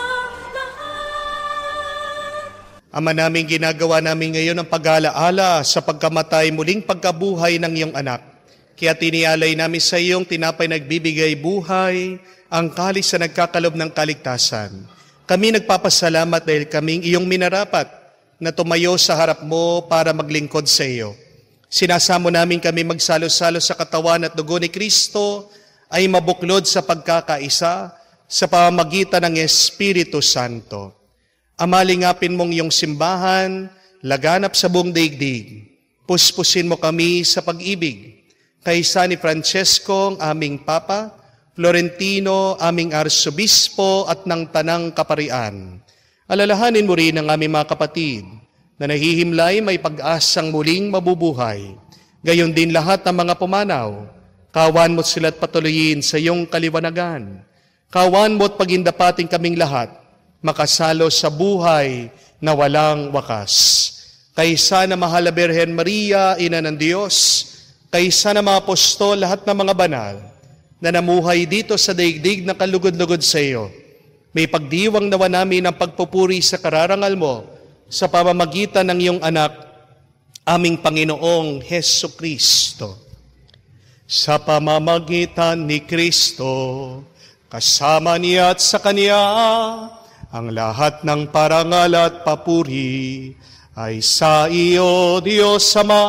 Ama namin, ginagawa namin ngayon ang pag-alaala sa pagkamatay muling pagkabuhay ng iyong anak. Kaya tinialay namin sa iyong tinapay nagbibigay buhay, ang kalis na nagkakalob ng kaligtasan. Kami nagpapasalamat dahil kaming iyong minarapat na tumayo sa harap mo para maglingkod sa iyo. Sinasamo namin kami magsalo-salo sa katawan at dugo ni Kristo ay mabuklod sa pagkakaisa sa pamamagitan ng Espiritu Santo. Amalingapin mong iyong simbahan, laganap sa buong daigdig. Puspusin mo kami sa pag-ibig. Kaysa ni Francesco, aming Papa, Florentino, aming Arsobispo at ng Tanang Kaparian. Alalahanin mo rin ang aming mga kapatid na nahihimlay may pag-asang muling mabubuhay. Gayon din lahat ng mga pumanaw. Kawan mo't sila't patuloyin sa iyong kaliwanagan. Kawan mo't pagindapating kaming lahat, makasalo sa buhay na walang wakas. Kaysa na mahal na Birhen Maria, Ina ng Diyos, kaysa na mga apostol, lahat ng mga banal, na namuhay dito sa daigdig na kalugod-lugod sa iyo, may pagdiwang nawa namin ang pagpupuri sa kararangal mo sa pamamagitan ng iyong anak, aming Panginoong Heso Kristo. Sa pamamagitan ni Kristo, kasama niya at sa Kanya, ang lahat ng parangal at papuri ay sa iyo, Diyos Ama,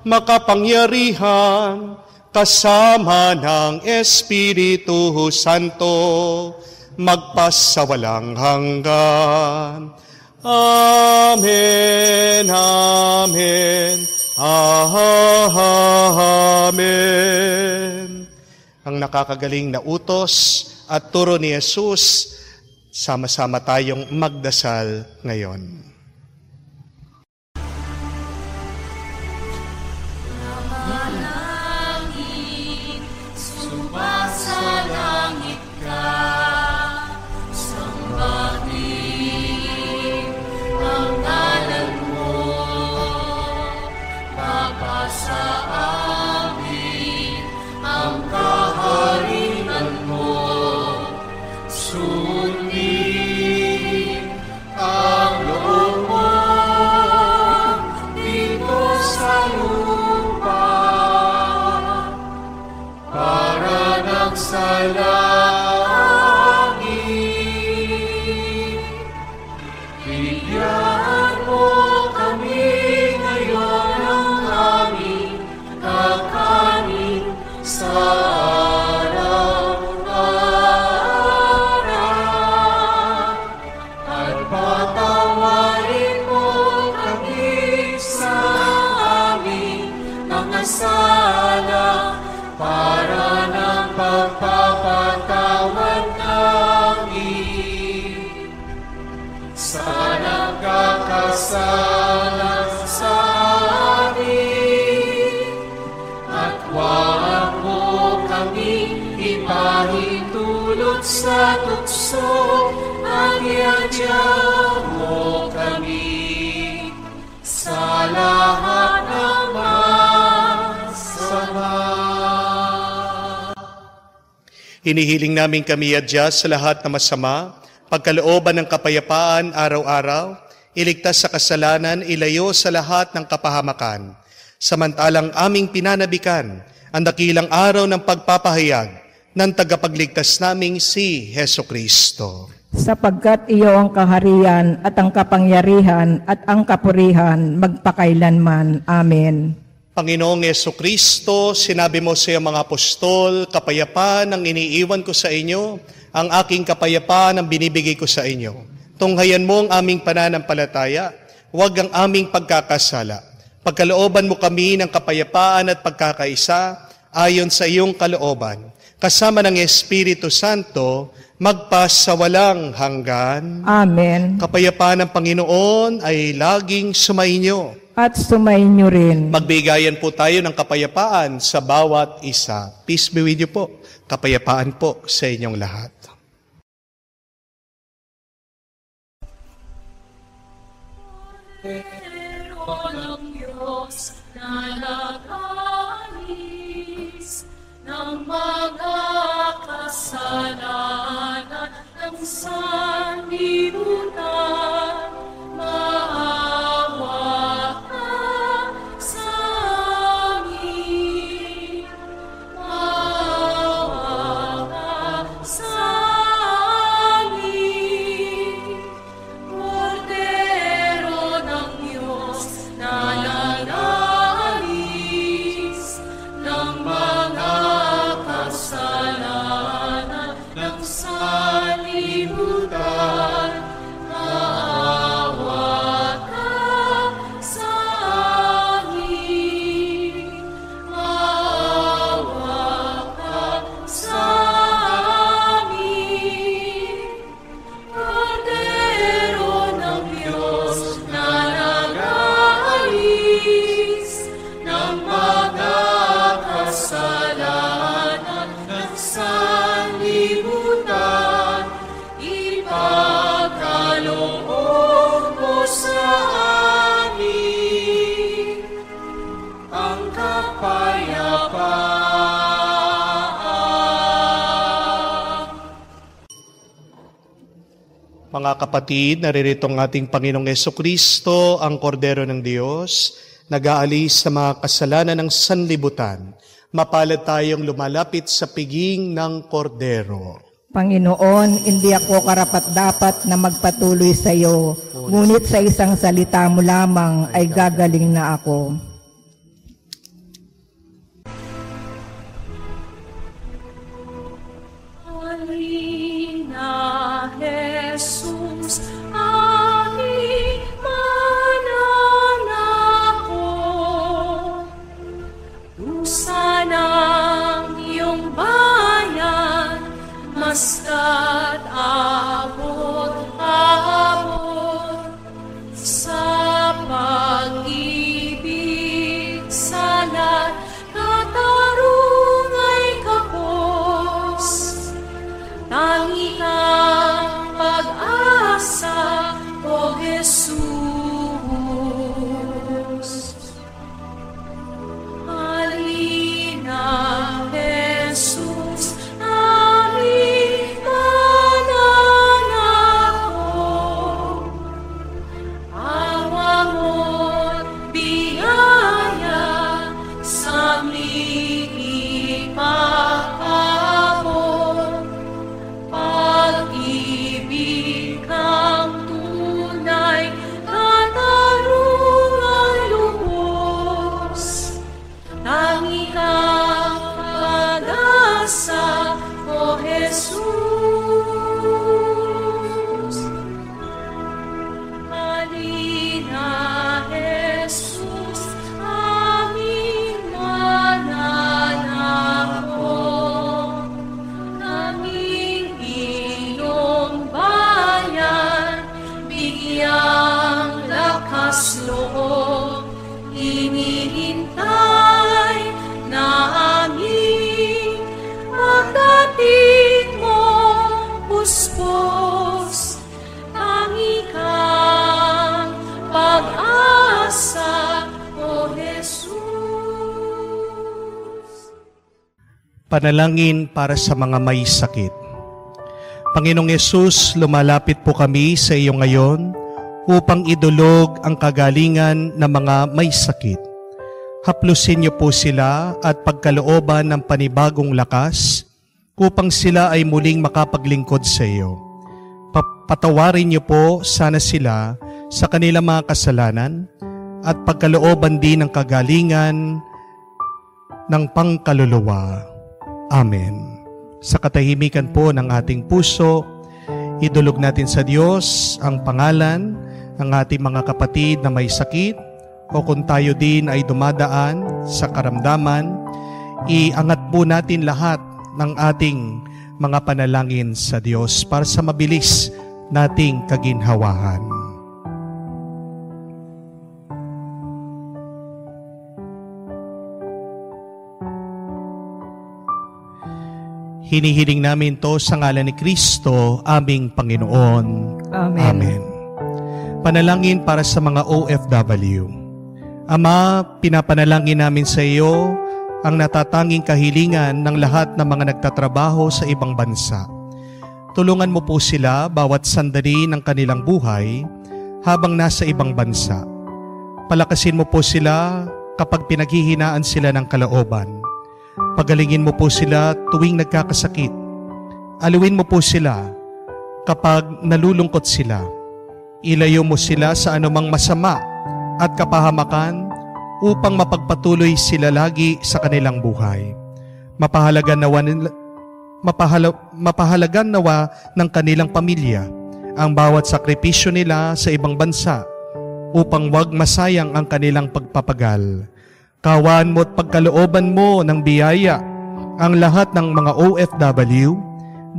makapangyarihan, kasama ng Espiritu Santo, magpasawalang hanggan. Amen, amen, amen. Ang nakakagaling na utos at turo ni Jesus, sama-sama tayong magdasal ngayon. Langit, sumasalangit ka, sambahin ang ngalan mo, mapasa amin ang kaharian mo, sundin ang loob mo dito sa lupa, para ng sa langit. Bigyan mo kami ngayon ng aming kakanin sa araw-araw, at patawarin mo kami sa aming mga sala, para ng pagpapatawad namin sa nagkakasala sa amin, at huwag mo kami ipahintulot sa tukso, at iadya mo kami sa lahat ng masama. Hinihiling namin kami adya sa lahat na masama, pagkalooban ng kapayapaan araw-araw, iligtas sa kasalanan, ilayo sa lahat ng kapahamakan. Samantalang aming pinanabikan ang dakilang araw ng pagpapahayag ng tagapagligtas naming si Heso Kristo. Sapagkat iyo ang kaharian at ang kapangyarihan at ang kapurihan magpakailanman. Amen. Panginoong Yesu Kristo, sinabi mo sa iyong mga apostol, kapayapaan ang iniiwan ko sa inyo, ang aking kapayapaan ang binibigay ko sa inyo. Tunghayan mo ang aming pananampalataya, huwag ang aming pagkakasala. Pagkalooban mo kami ng kapayapaan at pagkakaisa, ayon sa iyong kalooban. Kasama ng Espiritu Santo, magpasawalang hanggan. Amen. Kapayapaan ng Panginoon ay laging sumainyo. At sumainyo rin. Magbigayan po tayo ng kapayapaan sa bawat isa. Peace be with you po. Kapayapaan po sa inyong lahat. Pero ng Diyos na nag-alis ng mga kasalanan ng sanlibutan, maawa ka sa amin. Mga kapatid, naririto ang ating Panginoong Jesucristo, ang Kordero ng Diyos, nag-aalis sa mga kasalanan ng sanlibutan. Mapalad tayong lumalapit sa piging ng Kordero. Panginoon, hindi ako karapat-dapat na magpatuloy sa iyo, ngunit sa isang salita mo lamang ay gagaling na ako. Halina, Jesus, aming mananako. Dusa ng iyong bayan, masta't abot-abot sa pag-ibig salat katarungay kapos. Tangi kang pag-asa, O Jesus. Halina, Jesus, aming mananako. Awa mo't biyaya sa aming ipapabot. Pag-ibig kang tunay, katarungan lubos. Tangi kang pag-asa, O Jesus. Halina, Jesus, aming mananako. Aming iyong bayan, bigyang lakas loob, hinihintay na aming pagdating mo, puspos. Tangi kang pag-asa, O Jesus. Panalangin para sa mga may sakit. Panginoong Yesus, lumalapit po kami sa iyo ngayon upang idulog ang kagalingan ng mga may sakit. Haplusin niyo po sila at pagkalooban ng panibagong lakas upang sila ay muling makapaglingkod sa iyo. Patawarin niyo po sana sila sa kanilang mga kasalanan at pagkalooban din ng kagalingan ng pangkaluluwa. Amen. Sa katahimikan po ng ating puso, idulog natin sa Diyos ang pangalan ng ating mga kapatid na may sakit o kung tayo din ay dumadaan sa karamdaman, iangat po natin lahat ng ating mga panalangin sa Diyos para sa mabilis nating kaginhawahan. Hinihiling namin to sa ngalan ni Kristo, aming Panginoon. Amen. Amen. Panalangin para sa mga OFW. Ama, pinapanalangin namin sa iyo ang natatanging kahilingan ng lahat ng mga nagtatrabaho sa ibang bansa. Tulungan mo po sila bawat sandali ng kanilang buhay habang nasa ibang bansa. Palakasin mo po sila kapag pinaghihinaan sila ng kalooban. Pagalingin mo po sila tuwing nagkakasakit. Aluin mo po sila kapag nalulungkot sila. Ilayo mo sila sa anumang masama at kapahamakan upang mapagpatuloy sila lagi sa kanilang buhay. Mapahalagan nawa ng kanilang pamilya ang bawat sakripisyo nila sa ibang bansa upang wag masayang ang kanilang pagpapagal. Kawan mo at pagkalooban mo ng biyaya ang lahat ng mga OFW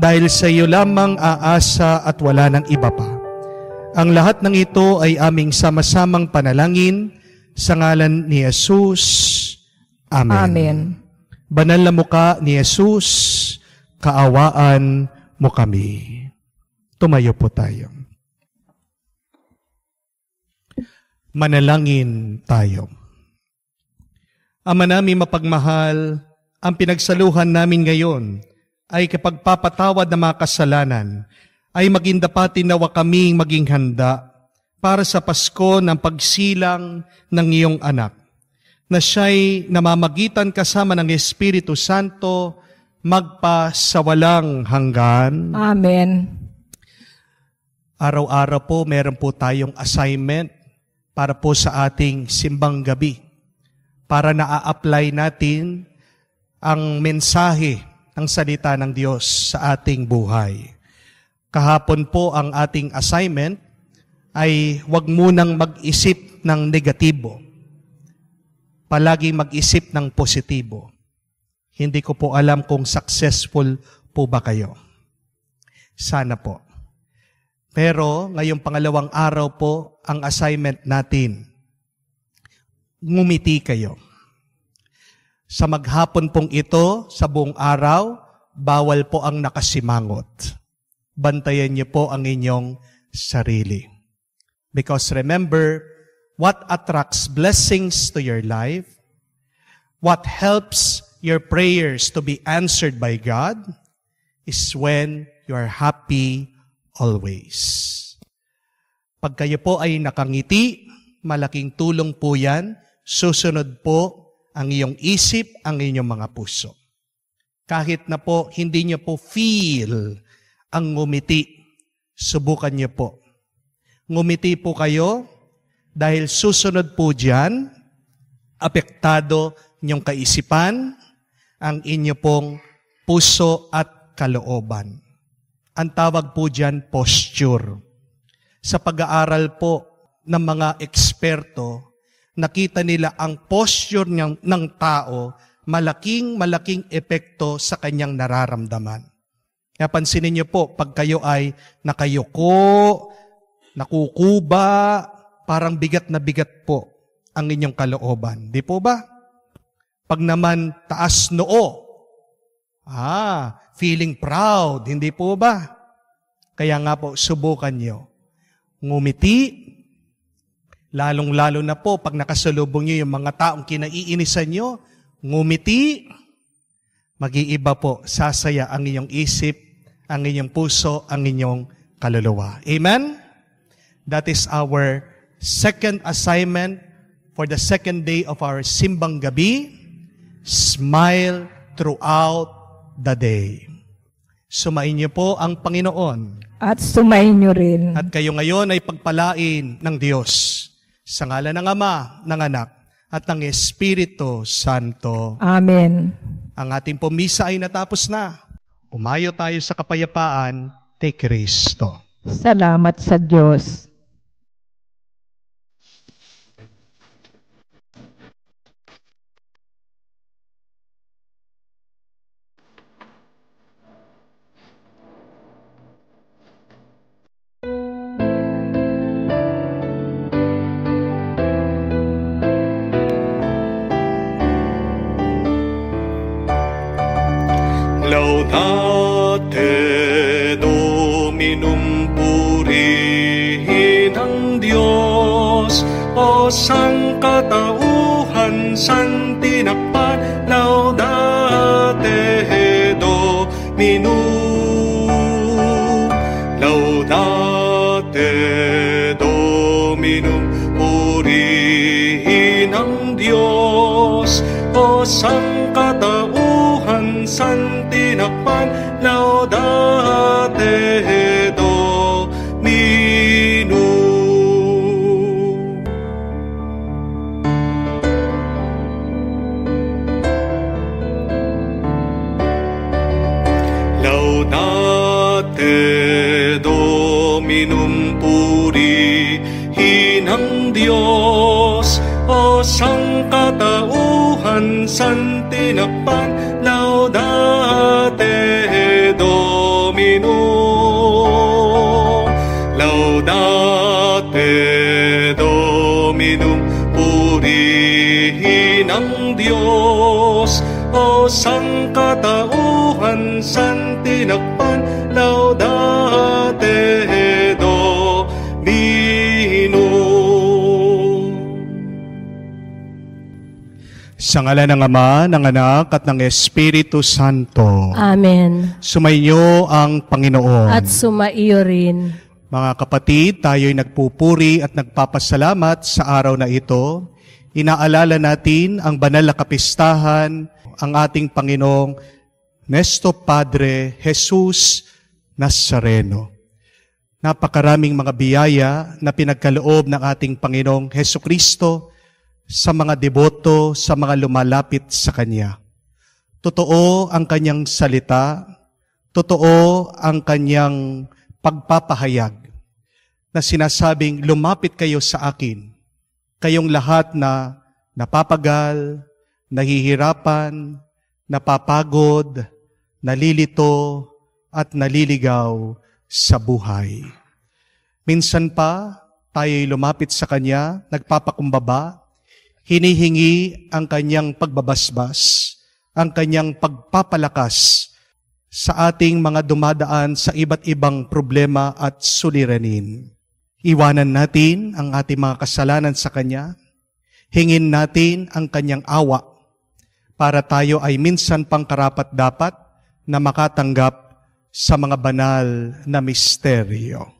dahil sa iyo lamang aasa at wala ng iba pa. Ang lahat ng ito ay aming sama-samang panalangin sa ngalan ni Jesus. Amen. Amen. Banal na mukha ni Jesus, kaawaan mo kami. Tumayo po tayo. Manalangin tayo. Ama namin mapagmahal, ang pinagsaluhan namin ngayon ay kapagpapatawad ng mga kasalanan ay maging dapatin nawa kaming maging handa para sa Pasko ng pagsilang ng iyong anak, na siya'y namamagitan kasama ng Espiritu Santo magpa sa walang hanggan. Amen. Araw-araw po, meron po tayong assignment para po sa ating simbang gabi, para na-apply natin ang mensahe ng salita ng Diyos sa ating buhay. Kahapon po ang ating assignment ay huwag munang mag-isip ng negatibo. Palagi mag-isip ng positibo. Hindi ko po alam kung successful po ba kayo. Sana po. Pero ngayong pangalawang araw po, ang assignment natin, ngumiti kayo. Sa maghapon pong ito, sa buong araw, bawal po ang nakasimangot. Bantayan niyo po ang inyong sarili. Because remember, what attracts blessings to your life, what helps your prayers to be answered by God, is when you are happy always. Pag kayo po ay nakangiti, malaking tulong po yan, susunod po ang iyong isip, ang inyong mga puso. Kahit na po hindi niyo po feel ang ngumiti, subukan niyo po. Ngumiti po kayo dahil susunod po dyan, apektado inyong kaisipan, ang inyo pong puso at kalooban. Ang tawag po dyan, posture. Sa pag-aaral po ng mga eksperto, nakita nila ang posture ng tao, malaking epekto sa kanyang nararamdaman. Kaya pansinin niyo po, pag kayo ay nakayuko, nakukuba, parang bigat na bigat po ang inyong kalooban. Di po ba? Pag naman taas noo, feeling proud, hindi po ba? Kaya nga po, subukan niyo. Ngumiti, lalong-lalo na po pag nakasalubong niyo yung mga taong kinaiinisan niyo, ngumiti, mag-iiba po, sasaya ang inyong isip, ang inyong puso, ang inyong kaluluwa. Amen? That is our second assignment for the second day of our Simbang Gabi. Smile throughout the day. Sumain niyo po ang Panginoon. At sumain niyo rin. At kayo ngayon ay pagpalain ng Diyos sa ngalan ng Ama, ng Anak, at ng Espiritu Santo. Amen. Ang ating pumisa ay natapos na. Umayo tayo sa kapayapaan ni Kristo. Salamat sa Diyos. Laudate Dominum, purihin ang Diyos, o sangkatauhan, santinakpan, laudate Dominum. Laudate Dominum, purihin ang Diyos, o sangkatauhan, santinakpan, laudate Dominum. Laudate Dominum, purihin ang Diyos, o sangkatauhan, santinakpan, laudate Dominum. Laudate Dominum, purihin ang Diyos, o sangkatauhan, santinakpan, laudate Dominum. Sa ngalan ng Ama, ng Anak, at ng Espiritu Santo. Amen. Sumainyo ang Panginoon. At sumaiyo rin. Mga kapatid, tayo'y nagpupuri at nagpapasalamat sa araw na ito. Inaalala natin ang banal na kapistahan, ang ating Panginoong Nuestro Padre Jesus Nazareno. Napakaraming mga biyaya na pinagkaloob ng ating Panginoong Hesukristo sa mga deboto, sa mga lumalapit sa Kanya. Totoo ang Kanyang salita, totoo ang Kanyang pagpapahayag na sinasabing, lumapit kayo sa akin, kayong lahat na napapagal, nahihirapan, napapagod, nalilito, at naliligaw sa buhay. Minsan pa, tayo'y lumapit sa Kanya, nagpapakumbaba, hinihingi ang Kanyang pagbabasbas, ang Kanyang pagpapalakas sa ating mga dumadaan sa iba't ibang problema at suliranin. Iwanan natin ang ating mga kasalanan sa Kanya, hingin natin ang Kanyang awa para tayo ay minsan pang karapat-dapat na makatanggap sa mga banal na misteryo.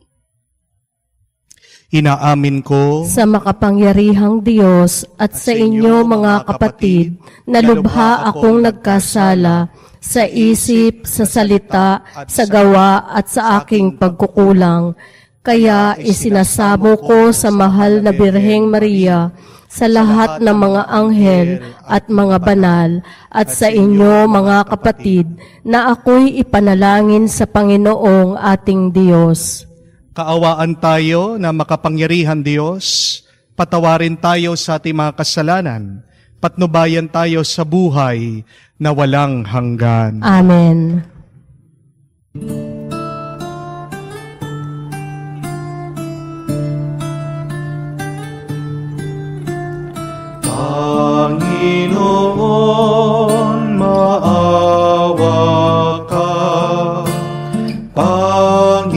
Inaamin ko Sa makapangyarihang Diyos at sa inyo mga kapatid, na lubha akong nagkasala sa isip, sa salita, sa gawa at sa aking pagkukulang. Kaya isinasamo ko sa mahal na Birheng Maria, sa lahat ng mga anghel at mga banal, at sa inyo mga kapatid, na ako'y ipanalangin sa Panginoong ating Diyos. kaawaan tayo na makapangyarihan Diyos, patawarin tayo sa ating mga kasalanan, patnubayan tayo sa buhay na walang hanggan. Amen. Panginoon, maawa ka. Panginoon,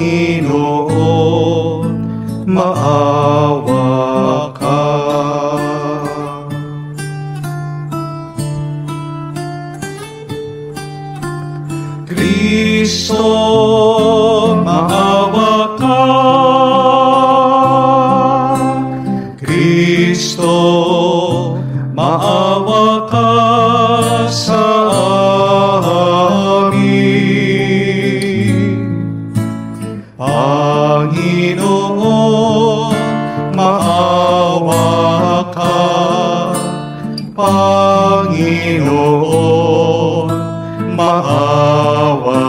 maawa ka. Kristo, maawa ka. Kristo, maawa ka sa amin. Panginoon, maawa ka. Panginoon, maawa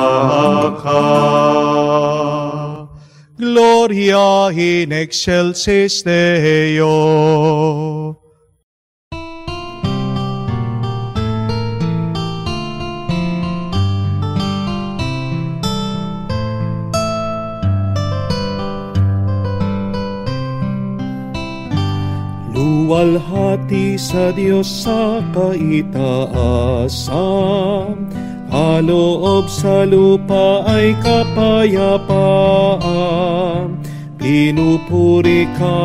ka. Gloria in excelsis Deo. Luwalhati sa Diyos sa kaitaasan, kaloob sa lupa ay kapayapaan. Pinupuri ka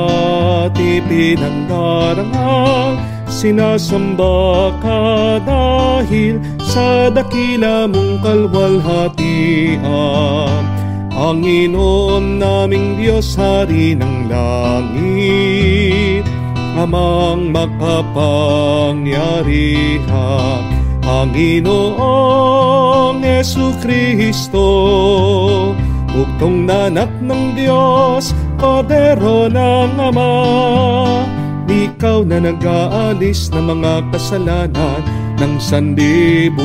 at ipinangdarangal, sinasamba ka dahil sa dakila mong kalwalhatian. Panginoon naming Diyos, Hari ng langit, Amang makapangyarihan, Panginoong Jesucristo, bugtong na anak ng Diyos, Kordero ng Ama. Ikaw na nag-aalis ng mga kasalanan ng sanlibutan.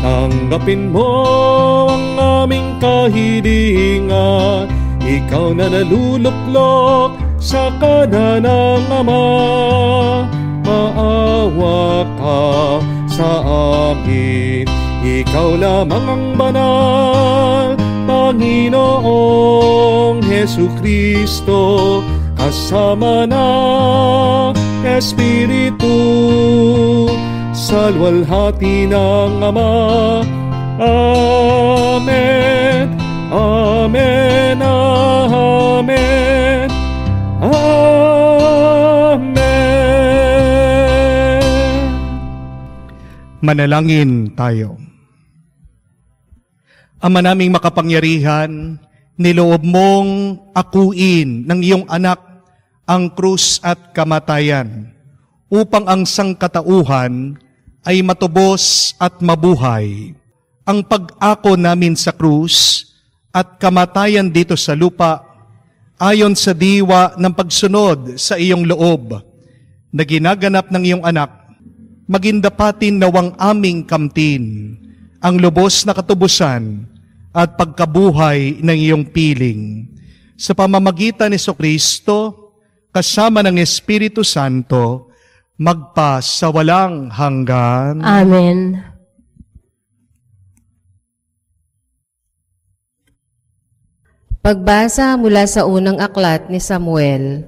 Tanggapin mo ang aming kahilingan, ikaw na naluluklok sa kanan ng Ama. Maawa ka sa akin, ikaw lamang ang banal, Panginoong Jesucristo, kasama ng Espiritu, sa luwalhati ng Ama. Amen, amen, amen, amen. Manalangin tayo. Ama naming makapangyarihan, niloob mong akuin ng iyong anak ang krus at kamatayan upang ang sangkatauhan ay matubos at mabuhay. Ang pag-ako namin sa krus at kamatayan dito sa lupa ayon sa diwa ng pagsunod sa iyong loob na ginaganap ng iyong anak, magindapatin nawang aming kamtin ang lubos na katubusan at pagkabuhay ng iyong piling. Sa pamamagitan ni Jesucristo, kasama ng Espiritu Santo, magpa sa walang hanggan. Amen. Pagbasa mula sa unang aklat ni Samuel.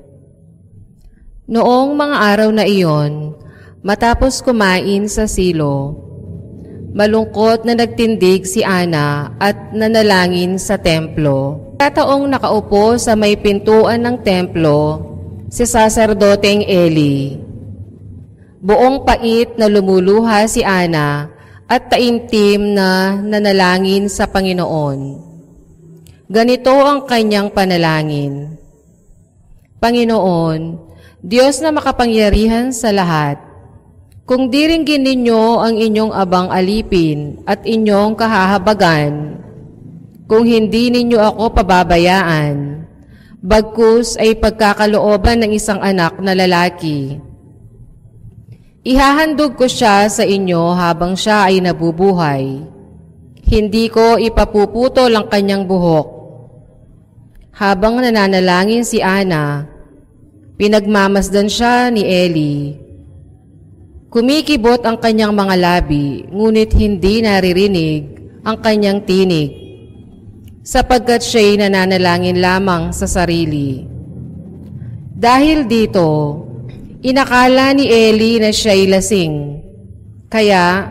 Noong mga araw na iyon, matapos kumain sa silo, malungkot na nagtindig si Ana at nanalangin sa templo. Kataong nakaupo sa may pintuan ng templo, si saserdoteng Eli. Buong pait na lumuluha si Ana at taimtim na nanalangin sa Panginoon. Ganito ang kanyang panalangin. Panginoon, Diyos na makapangyarihan sa lahat, kung diringgin ninyo ang inyong abang alipin at inyong kahahabagan, kung hindi ninyo ako pababayaan, bagkus ay pagkakalooban ng isang anak na lalaki. Ihahandog ko siya sa inyo habang siya ay nabubuhay. Hindi ko ipapuputol ang kanyang buhok. Habang nananalangin si Ana, pinagmamasdan siya ni Eli. Kumikibot ang kanyang mga labi, ngunit hindi naririnig ang kanyang tinig, sapagkat siya'y nananalangin lamang sa sarili. Dahil dito, inakala ni Eli na siya'y lasing, kaya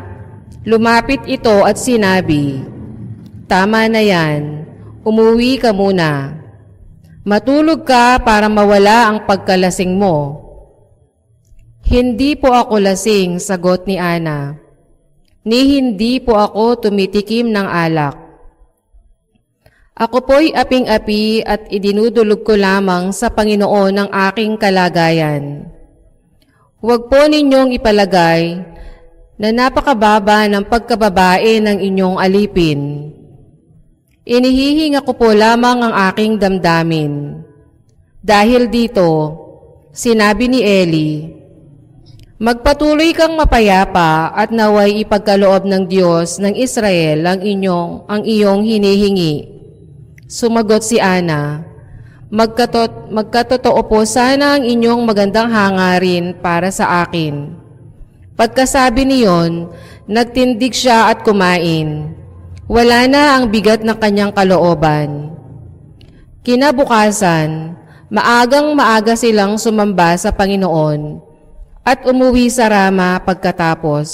lumapit ito at sinabi, "Tama na yan, umuwi ka muna. Matulog ka para mawala ang pagkalasing mo." "Hindi po ako lasing," sagot ni Ana. "Ni hindi po ako tumitikim ng alak. Ako po'y aping-api at idinudulog ko lamang sa Panginoon ang aking kalagayan. Huwag po ninyong ipalagay na napakababa ng pagkababae ng inyong alipin. Inihihinga ko po lamang ang aking damdamin." Dahil dito, sinabi ni Eli, "Magpatuloy kang mapayapa at naway ipagkaloob ng Diyos ng Israel ang iyong hinihingi." Sumagot si Ana, Magkatotoo po sana ang inyong magandang hangarin para sa akin." Pagkasabi niyon, nagtindig siya at kumain. Wala na ang bigat ng kanyang kalooban. Kinabukasan, maagang-maaga silang sumamba sa Panginoon at umuwi sa Rama pagkatapos.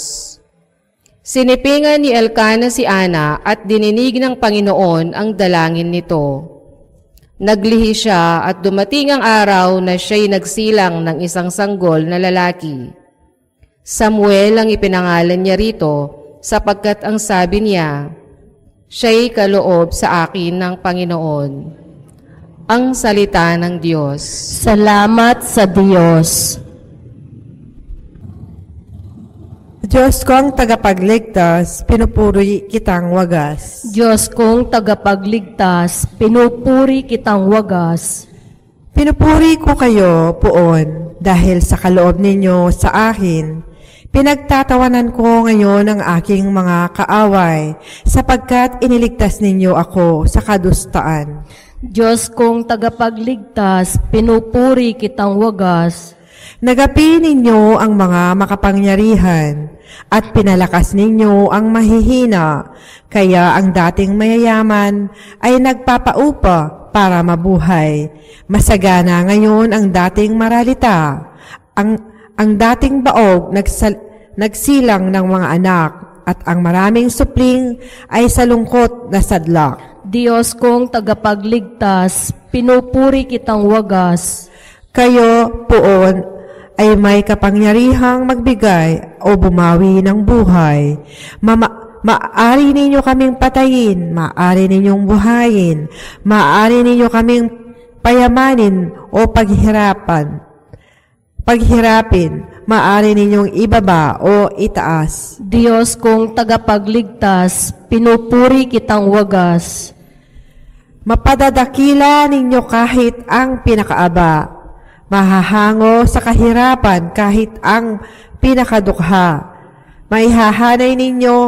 Sinipingan ni Elkana si Ana at dininig ng Panginoon ang dalangin nito. Naglihi siya at dumating ang araw na siya'y nagsilang ng isang sanggol na lalaki. Samuel ang ipinangalan niya rito sapagkat ang sabi niya, "Siya'y kaloob sa akin ng Panginoon." Ang salita ng Diyos. Salamat sa Diyos. Diyos kong tagapagligtas, pinupuri kitang wagas. Diyos kong tagapagligtas, pinupuri kitang wagas. Pinupuri ko kayo, Poon, dahil sa kaloob ninyo sa akin. Pinagtatawanan ko ngayon ang aking mga kaaway, sapagkat iniligtas ninyo ako sa kadustaan. Diyos kong tagapagligtas, pinupuri kitang wagas. Nagapi ninyo ang mga makapangyarihan, at pinalakas ninyo ang mahihina, kaya ang dating mayayaman ay nagpapaupa para mabuhay. Masagana ngayon ang dating maralita, ang dating baog nagsilang ng mga anak, at ang maraming supling ay sa lungkot na sadlak. Diyos kong tagapagligtas, pinupuri kitang wagas. Kayo, Poon, ay may kapangyarihang magbigay o bumawi ng buhay. Maaari ninyo kaming patayin, maaari ninyong buhayin, maaari ninyo kaming payamanin o paghirapin, maaari ninyong ibaba o itaas. Diyos kong tagapagligtas, pinupuri kitang wagas. Mapadadakila ninyo kahit ang pinakaaba, mahahango sa kahirapan kahit ang pinakadukha. Maihahanay ninyo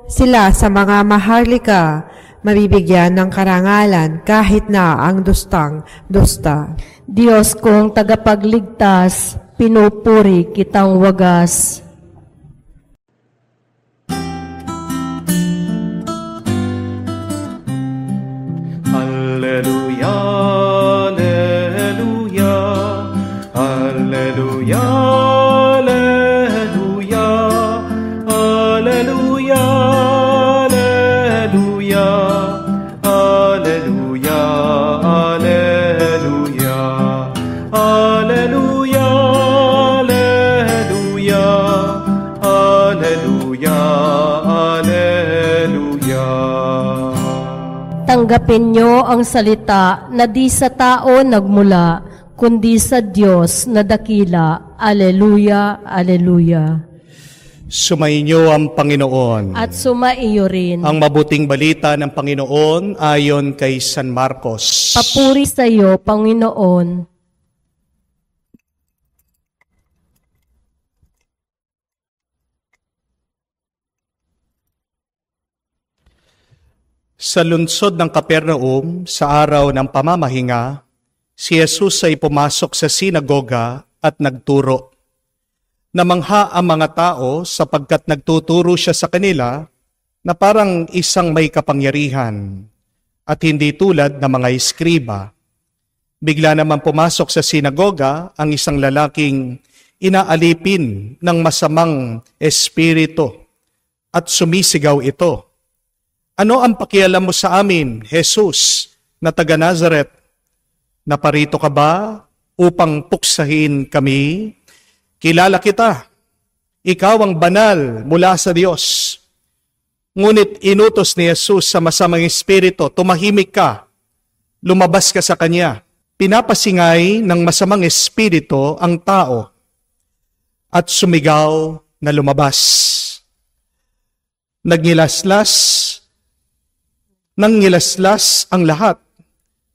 sila sa mga maharlika, mabibigyan ng karangalan kahit na ang dustang dusta. Diyos kong tagapagligtas, pinupuri kitang wagas. Alleluia, alleluia, alleluia, alleluia, alleluia, alleluia, alleluia, alleluia, alleluia, alleluia, alleluia. Tanggapin niyo ang salita na di sa tao nagmula, kundi sa Diyos na dakila. Aleluya, aleluya. Sumainyo ang Panginoon. At sumaiyo rin. Ang mabuting balita ng Panginoon ayon kay San Marcos. Papuri sa iyo, Panginoon. Sa lungsod ng Capernaum, sa araw ng pamamahinga, si Jesus ay pumasok sa sinagoga at nagturo. Namangha ang mga tao sapagkat nagtuturo siya sa kanila na parang isang may kapangyarihan at hindi tulad ng mga eskriba. Bigla naman pumasok sa sinagoga ang isang lalaking inaalipin ng masamang espiritu at sumisigaw ito. Ano ang pakialam mo sa amin, Jesus, na taga Nazaret? Naparito ka ba upang puksahin kami? Kilala kita. Ikaw ang banal mula sa Diyos. Ngunit inutos ni Jesus sa masamang espiritu, tumahimik ka, lumabas ka sa kanya. Pinapasingay ng masamang espiritu ang tao at sumigaw na lumabas. Nangilaslas ang lahat,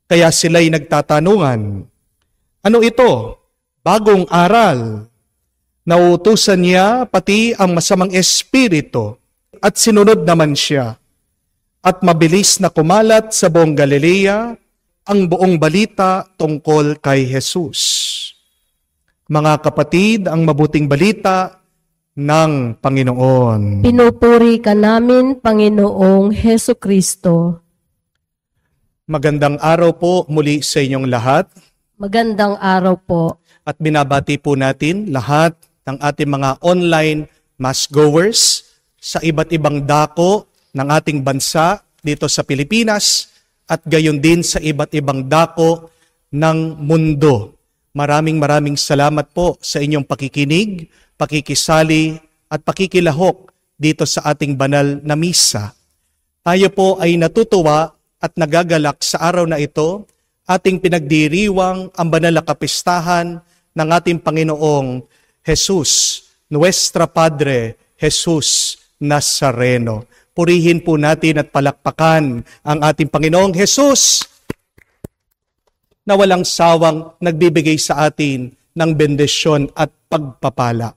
kaya sila'y nagtatanungan, ano ito? Bagong aral. Nauutusan niya pati ang masamang espiritu at sinunod naman siya. At mabilis na kumalat sa buong Galilea ang buong balita tungkol kay Jesus. Mga kapatid, ang mabuting balita ng Panginoon. Pinupuri ka namin, Panginoong Heso Kristo. Magandang araw po muli sa inyong lahat. Magandang araw po. At binabati po natin lahat ng ating mga online mass-goers sa iba't ibang dako ng ating bansa dito sa Pilipinas at gayon din sa iba't ibang dako ng mundo. Maraming salamat po sa inyong pakikinig, pakikisali at pakikilahok dito sa ating banal na misa. Tayo po ay natutuwa at nagagalak sa araw na ito, ating pinagdiriwang ang banal na kapistahan ng ating Panginoong Jesus, Nuestra Padre Jesus Nazareno. Purihin po natin at palakpakan ang ating Panginoong Jesus na walang sawang nagbibigay sa atin ng bendisyon at pagpapala.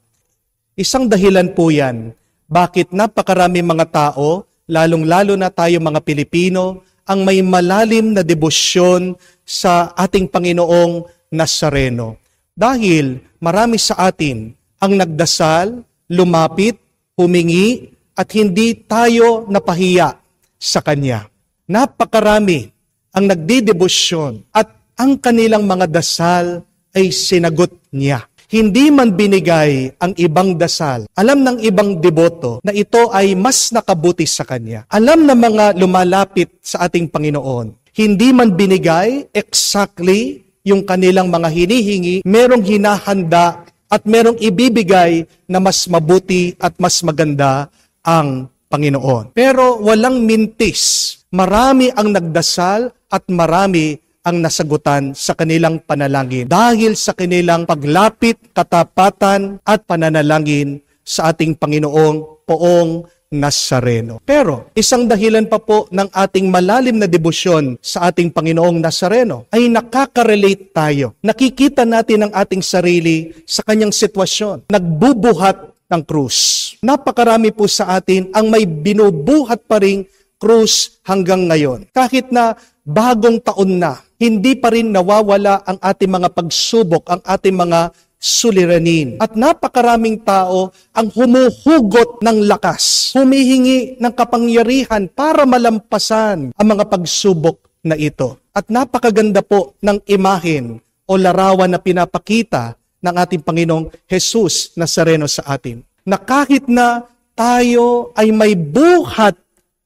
Isang dahilan po yan, bakit napakarami mga tao, lalong-lalo na tayo mga Pilipino, ang may malalim na debosyon sa ating Panginoong Nazareno. Dahil marami sa atin ang nagdasal, lumapit, humingi, at hindi tayo napahiya sa Kanya. Napakarami ang nagdidebosyon at ang kanilang mga dasal ay sinagot niya. Hindi man binigay ang ibang dasal. Alam ng ibang deboto na ito ay mas nakabuti sa kanya. Alam ng mga lumalapit sa ating Panginoon. Hindi man binigay exactly yung kanilang mga hinihingi, merong hinahanda at merong ibibigay na mas mabuti at mas maganda ang Panginoon. Pero walang mintis. Marami ang nagdasal at marami ang nasagutan sa kanilang panalangin dahil sa kanilang paglapit, katapatan at pananalangin sa ating Panginoong Poong Nazareno. Pero isang dahilan pa po ng ating malalim na debosyon sa ating Panginoong Nazareno ay nakaka-relate tayo. Nakikita natin ang ating sarili sa kanyang sitwasyon. Nagbubuhat ng krus. Napakarami po sa atin ang may binubuhat pa ring krus hanggang ngayon. Kahit na bagong taon na, hindi pa rin nawawala ang ating mga pagsubok, ang ating mga suliranin. At napakaraming tao ang humuhugot ng lakas, humihingi ng kapangyarihan para malampasan ang mga pagsubok na ito. At napakaganda po ng imahen o larawan na pinapakita ng ating Panginoong Jesus Nazareno sa atin. Na kahit na tayo ay may buhat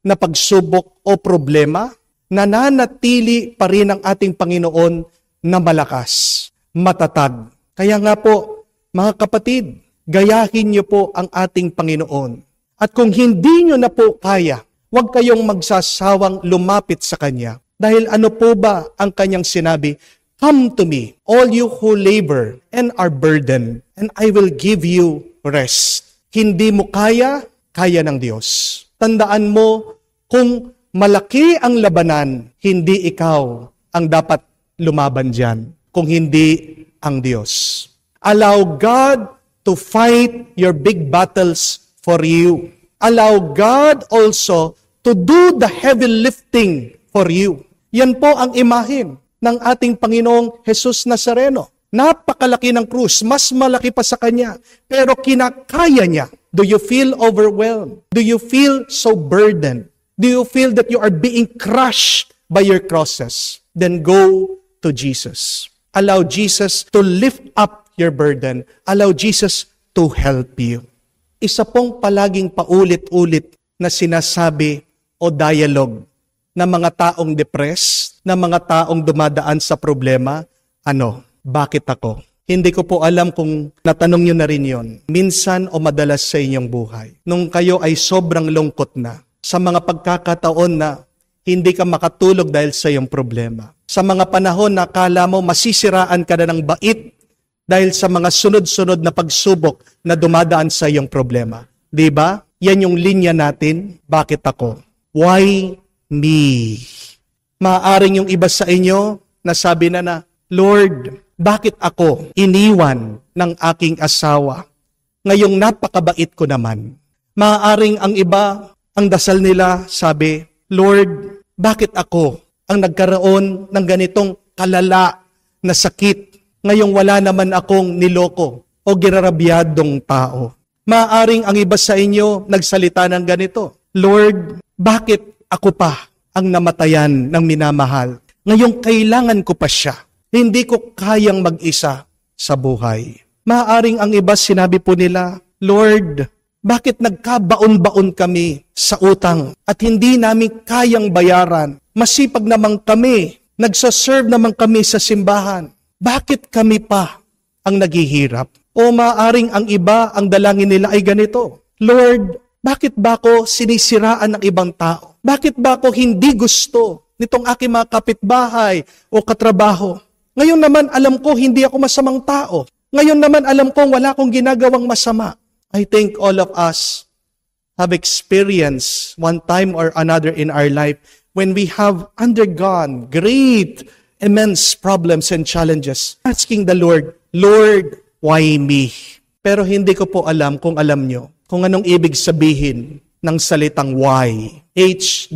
na pagsubok o problema, nananatili pa rin ang ating Panginoon na malakas, matatag. Kaya nga po, mga kapatid, gayahin niyo po ang ating Panginoon. At kung hindi niyo na po kaya, huwag kayong magsasawang lumapit sa Kanya. Dahil ano po ba ang Kanyang sinabi? Come to me, all you who labor and are burdened, and I will give you rest. Hindi mo kaya, kaya ng Diyos. Tandaan mo, kung malaki ang labanan, hindi ikaw ang dapat lumaban dyan, kung hindi ang Diyos. Allow God to fight your big battles for you. Allow God also to do the heavy lifting for you. Yan po ang imahen ng ating Panginoong Jesus Nazareno. Napakalaki ng krus, mas malaki pa sa Kanya, pero kinakaya niya. Do you feel overwhelmed? Do you feel so burdened? Do you feel that you are being crushed by your crosses? Then go to Jesus. Allow Jesus to lift up your burden. Allow Jesus to help you. Isa pong palaging paulit-ulit na sinasabi o dialogue ng mga taong depressed, ng mga taong dumadaan sa problema, bakit ako? Hindi ko po alam kung natanong nyo na rin yon. Minsan o madalas sa inyong buhay. Nung kayo ay sobrang lungkot na, sa mga pagkakataon na hindi ka makatulog dahil sa iyong problema. Sa mga panahon na kala mo masisiraan ka na ng bait dahil sa mga sunod-sunod na pagsubok na dumadaan sa iyong problema. Diba? Yan yung linya natin. Bakit ako? Why me? Maaaring yung iba sa inyo na sabi na, Lord, bakit ako iniwan ng aking asawa? Ngayong napakabait ko naman. Maaaring ang iba, ang dasal nila, sabi, Lord, bakit ako ang nagkaroon ng ganitong kalala na sakit? Ngayong wala naman akong niloko o ginarabyadong tao. Maaaring ang iba sa inyo nagsalita ng ganito, Lord, bakit ako pa ang namatayan ng minamahal? Ngayong kailangan ko pa siya. Hindi ko kayang mag-isa sa buhay. Maaaring ang iba sinabi po nila, Lord, bakit nagkabaon-baon kami sa utang at hindi namin kayang bayaran? Masipag naman kami, nagsaserve naman kami sa simbahan. Bakit kami pa ang naghihirap? O maaaring ang iba, ang dalangin nila ay ganito, Lord, bakit ba ako sinisiraan ng ibang tao? Bakit ba ako hindi gusto nitong aking mga kapitbahay o katrabaho? Ngayon naman alam ko hindi ako masamang tao. Ngayon naman alam ko wala akong ginagawang masama. I think all of us have experienced one time or another in our life when we have undergone great, immense problems and challenges, asking the Lord, Lord, why me? Pero hindi ko po alam kung alam nyo kung anong ibig sabihin ng salitang why. H-W-Y.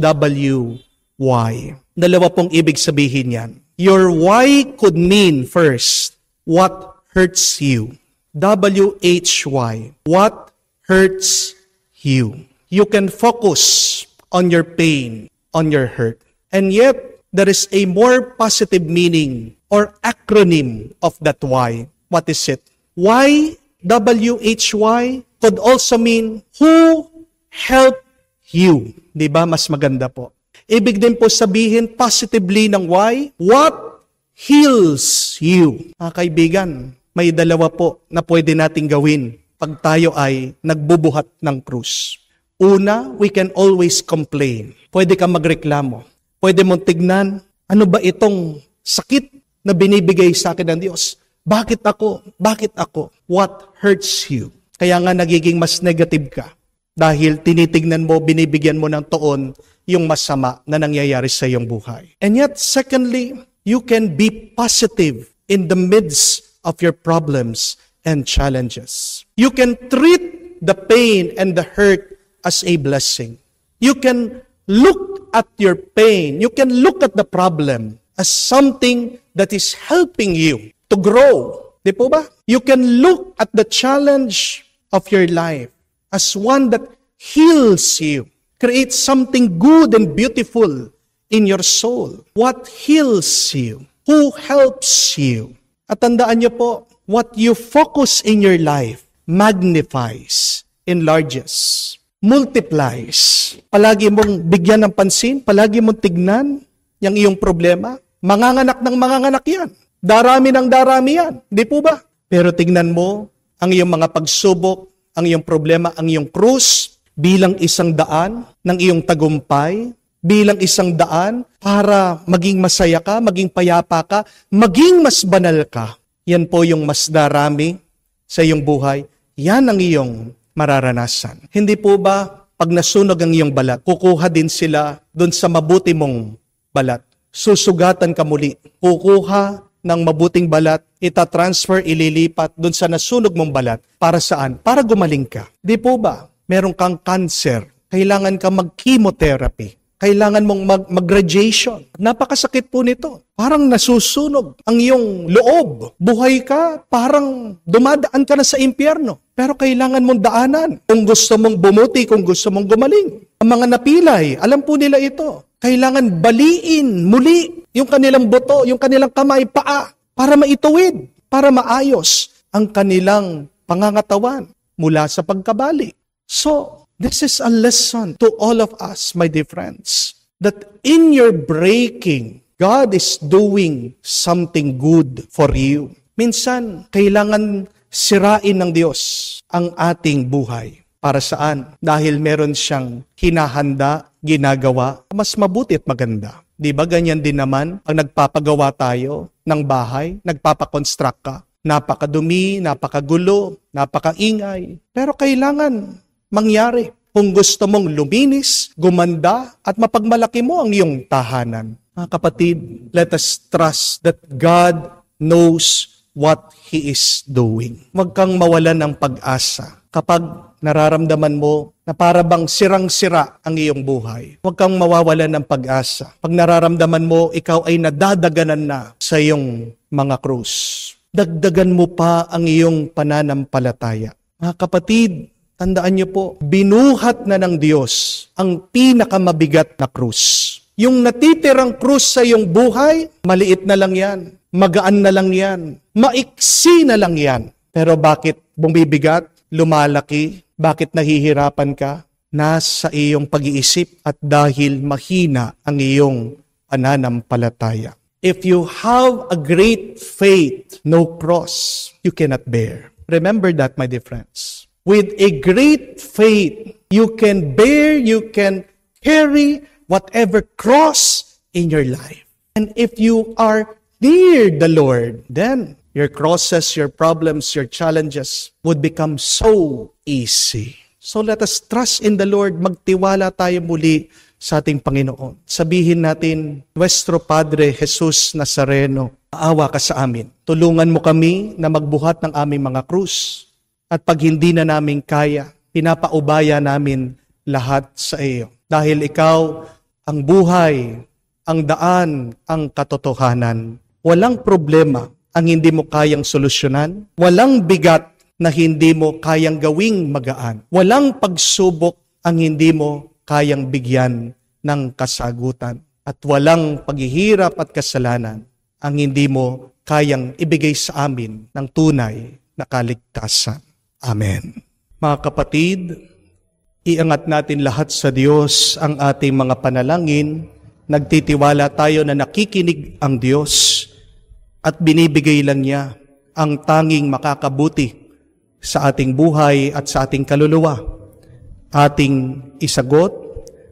Dalawa pong ibig sabihin yan. Your why could mean first, what hurts you. W-H-Y. What hurts you. You can focus on your pain, on your hurt. And yet, there is a more positive meaning or acronym of that why. What is it? Why, W-H-Y, could also mean who helped you. Diba? Mas maganda po. Ibig din po sabihin positively ng why, what heals you. Mga kaibigan, may dalawa po na pwede nating gawin pag tayo ay nagbubuhat ng krus. Una, we can always complain. Pwede kang magreklamo. Pwede mong tignan, ano ba itong sakit na binibigay sa akin ng Diyos? Bakit ako? Bakit ako? What hurts you? Kaya nga nagiging mas negative ka. Dahil tinitignan mo, binibigyan mo ng toon yung masama na nangyayari sa iyong buhay. And yet, secondly, you can be positive in the midst of your problems and challenges. You can treat the pain and the hurt as a blessing. You can look at your pain, you can look at the problem as something that is helping you to grow. Di po ba? You can look at the challenge of your life as one that heals you, creates something good and beautiful in your soul. What heals you? Who helps you? At tandaan niyo po, what you focus in your life magnifies, enlarges, multiplies. Palagi mong bigyan ng pansin, palagi mong tignan yung iyong problema. Manganganak ng manganganak yan. Darami ng darami yan. Di po ba? Pero tignan mo ang iyong mga pagsubok, ang iyong problema, ang iyong krus bilang isang daan ng iyong tagumpay, bilang isang daan para maging masaya ka, maging payapa ka, maging mas banal ka. Yan po yung mas darami sa iyong buhay. Yan ang iyong mararanasan. Hindi po ba pag nasunog ang iyong balat, kukuha din sila doon sa mabuti mong balat. Susugatan ka muli. Kukuha ng mabuting balat, itatransfer, ililipat doon sa nasunog mong balat. Para saan? Para gumaling ka. Di po ba? Meron kang cancer. Kailangan ka mag-chemotherapy. Kailangan mong mag-radiation. Napakasakit po nito. Parang nasusunog ang iyong loob. Buhay ka, parang dumadaan ka na sa impyerno. Pero kailangan mong daanan. Kung gusto mong bumuti, kung gusto mong gumaling. Ang mga napilay, alam po nila ito. Kailangan baliin muli yung kanilang buto, yung kanilang kamay, paa, para maituwid, para maayos ang kanilang pangangatawan mula sa pagkabali. So, this is a lesson to all of us, my dear friends, that in your breaking, God is doing something good for you. Minsan, kailangan sirain ng Diyos ang ating buhay. Para saan? Dahil meron siyang hinahanda, ginagawa, mas mabuti at maganda. Di ba ganyan din naman pag nagpapagawa tayo ng bahay, nagpapakonstruct ka. Napakadumi, napakagulo, napakaingay. Pero kailangan mangyari. Kung gusto mong luminis, gumanda, at mapagmalaki mo ang iyong tahanan. Mga kapatid, let us trust that God knows what He is doing. Huwag kang mawalan ng pag-asa kapag nararamdaman mo na para bang sirang-sira ang iyong buhay. Huwag kang mawawalan ng pag-asa. Pag nararamdaman mo, ikaw ay nadadaganan na sa iyong mga krus. Dagdagan mo pa ang iyong pananampalataya. Mga kapatid, tandaan niyo po, binuhat na ng Diyos ang pinakamabigat na krus. Yung natitirang krus sa iyong buhay, maliit na lang yan, magaan na lang yan, maiksi na lang yan. Pero bakit bumibigat, lumalaki, bakit nahihirapan ka? Nasa iyong pag-iisip at dahil mahina ang iyong pananampalataya. If you have a great faith, no cross you cannot bear. Remember that, my dear friends. With a great faith, you can bear, you can carry whatever cross in your life. And if you are near the Lord, then your crosses, your problems, your challenges would become so easy. So let us trust in the Lord. Magtiwala tayo muli sa ating Panginoon. Sabihin natin, Nuestro Padre Jesus Nazareno, aawa ka sa amin. Tulungan mo kami na magbuhat ng aming mga krus. At pag hindi na namin kaya, pinapaubaya namin lahat sa iyo. Dahil ikaw ang buhay, ang daan, ang katotohanan. Walang problema ang hindi mo kayang solusyonan. Walang bigat na hindi mo kayang gawing magaan. Walang pagsubok ang hindi mo kayang bigyan ng kasagutan. At walang paghihirap at kasalanan ang hindi mo kayang ibigay sa amin ng tunay na kaligtasan. Amen. Mga kapatid, iangat natin lahat sa Diyos ang ating mga panalangin. Nagtitiwala tayo na nakikinig ang Diyos at binibigay lang niya ang tanging makakabuti sa ating buhay at sa ating kaluluwa. Ating isagot,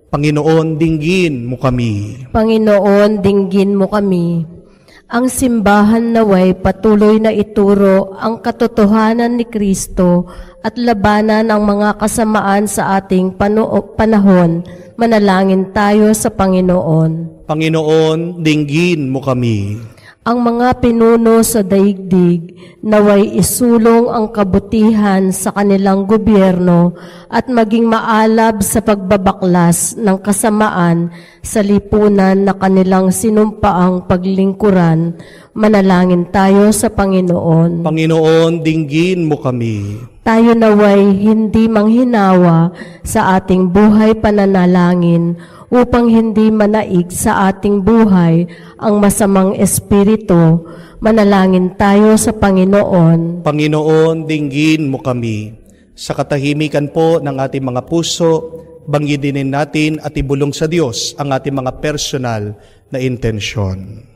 Panginoon, dinggin mo kami. Panginoon, dinggin mo kami. Ang simbahan naway patuloy na ituro ang katotohanan ni Kristo at labanan ang mga kasamaan sa ating panahon. Manalangin tayo sa Panginoon. Panginoon, dinggin mo kami. Ang mga pinuno sa daigdig naway isulong ang kabutihan sa kanilang gobyerno at maging maalab sa pagbabaklas ng kasamaan sa lipunan na kanilang sinumpaang paglingkuran. Manalangin tayo sa Panginoon. Panginoon, dinggin mo kami. Tayo naway hindi manghinawa sa ating buhay pananalangin upang hindi manaig sa ating buhay ang masamang espiritu. Manalangin tayo sa Panginoon. Panginoon, dinggin mo kami. Sa katahimikan po ng ating mga puso, banggitin natin at ibulong sa Diyos ang ating mga personal na intensyon.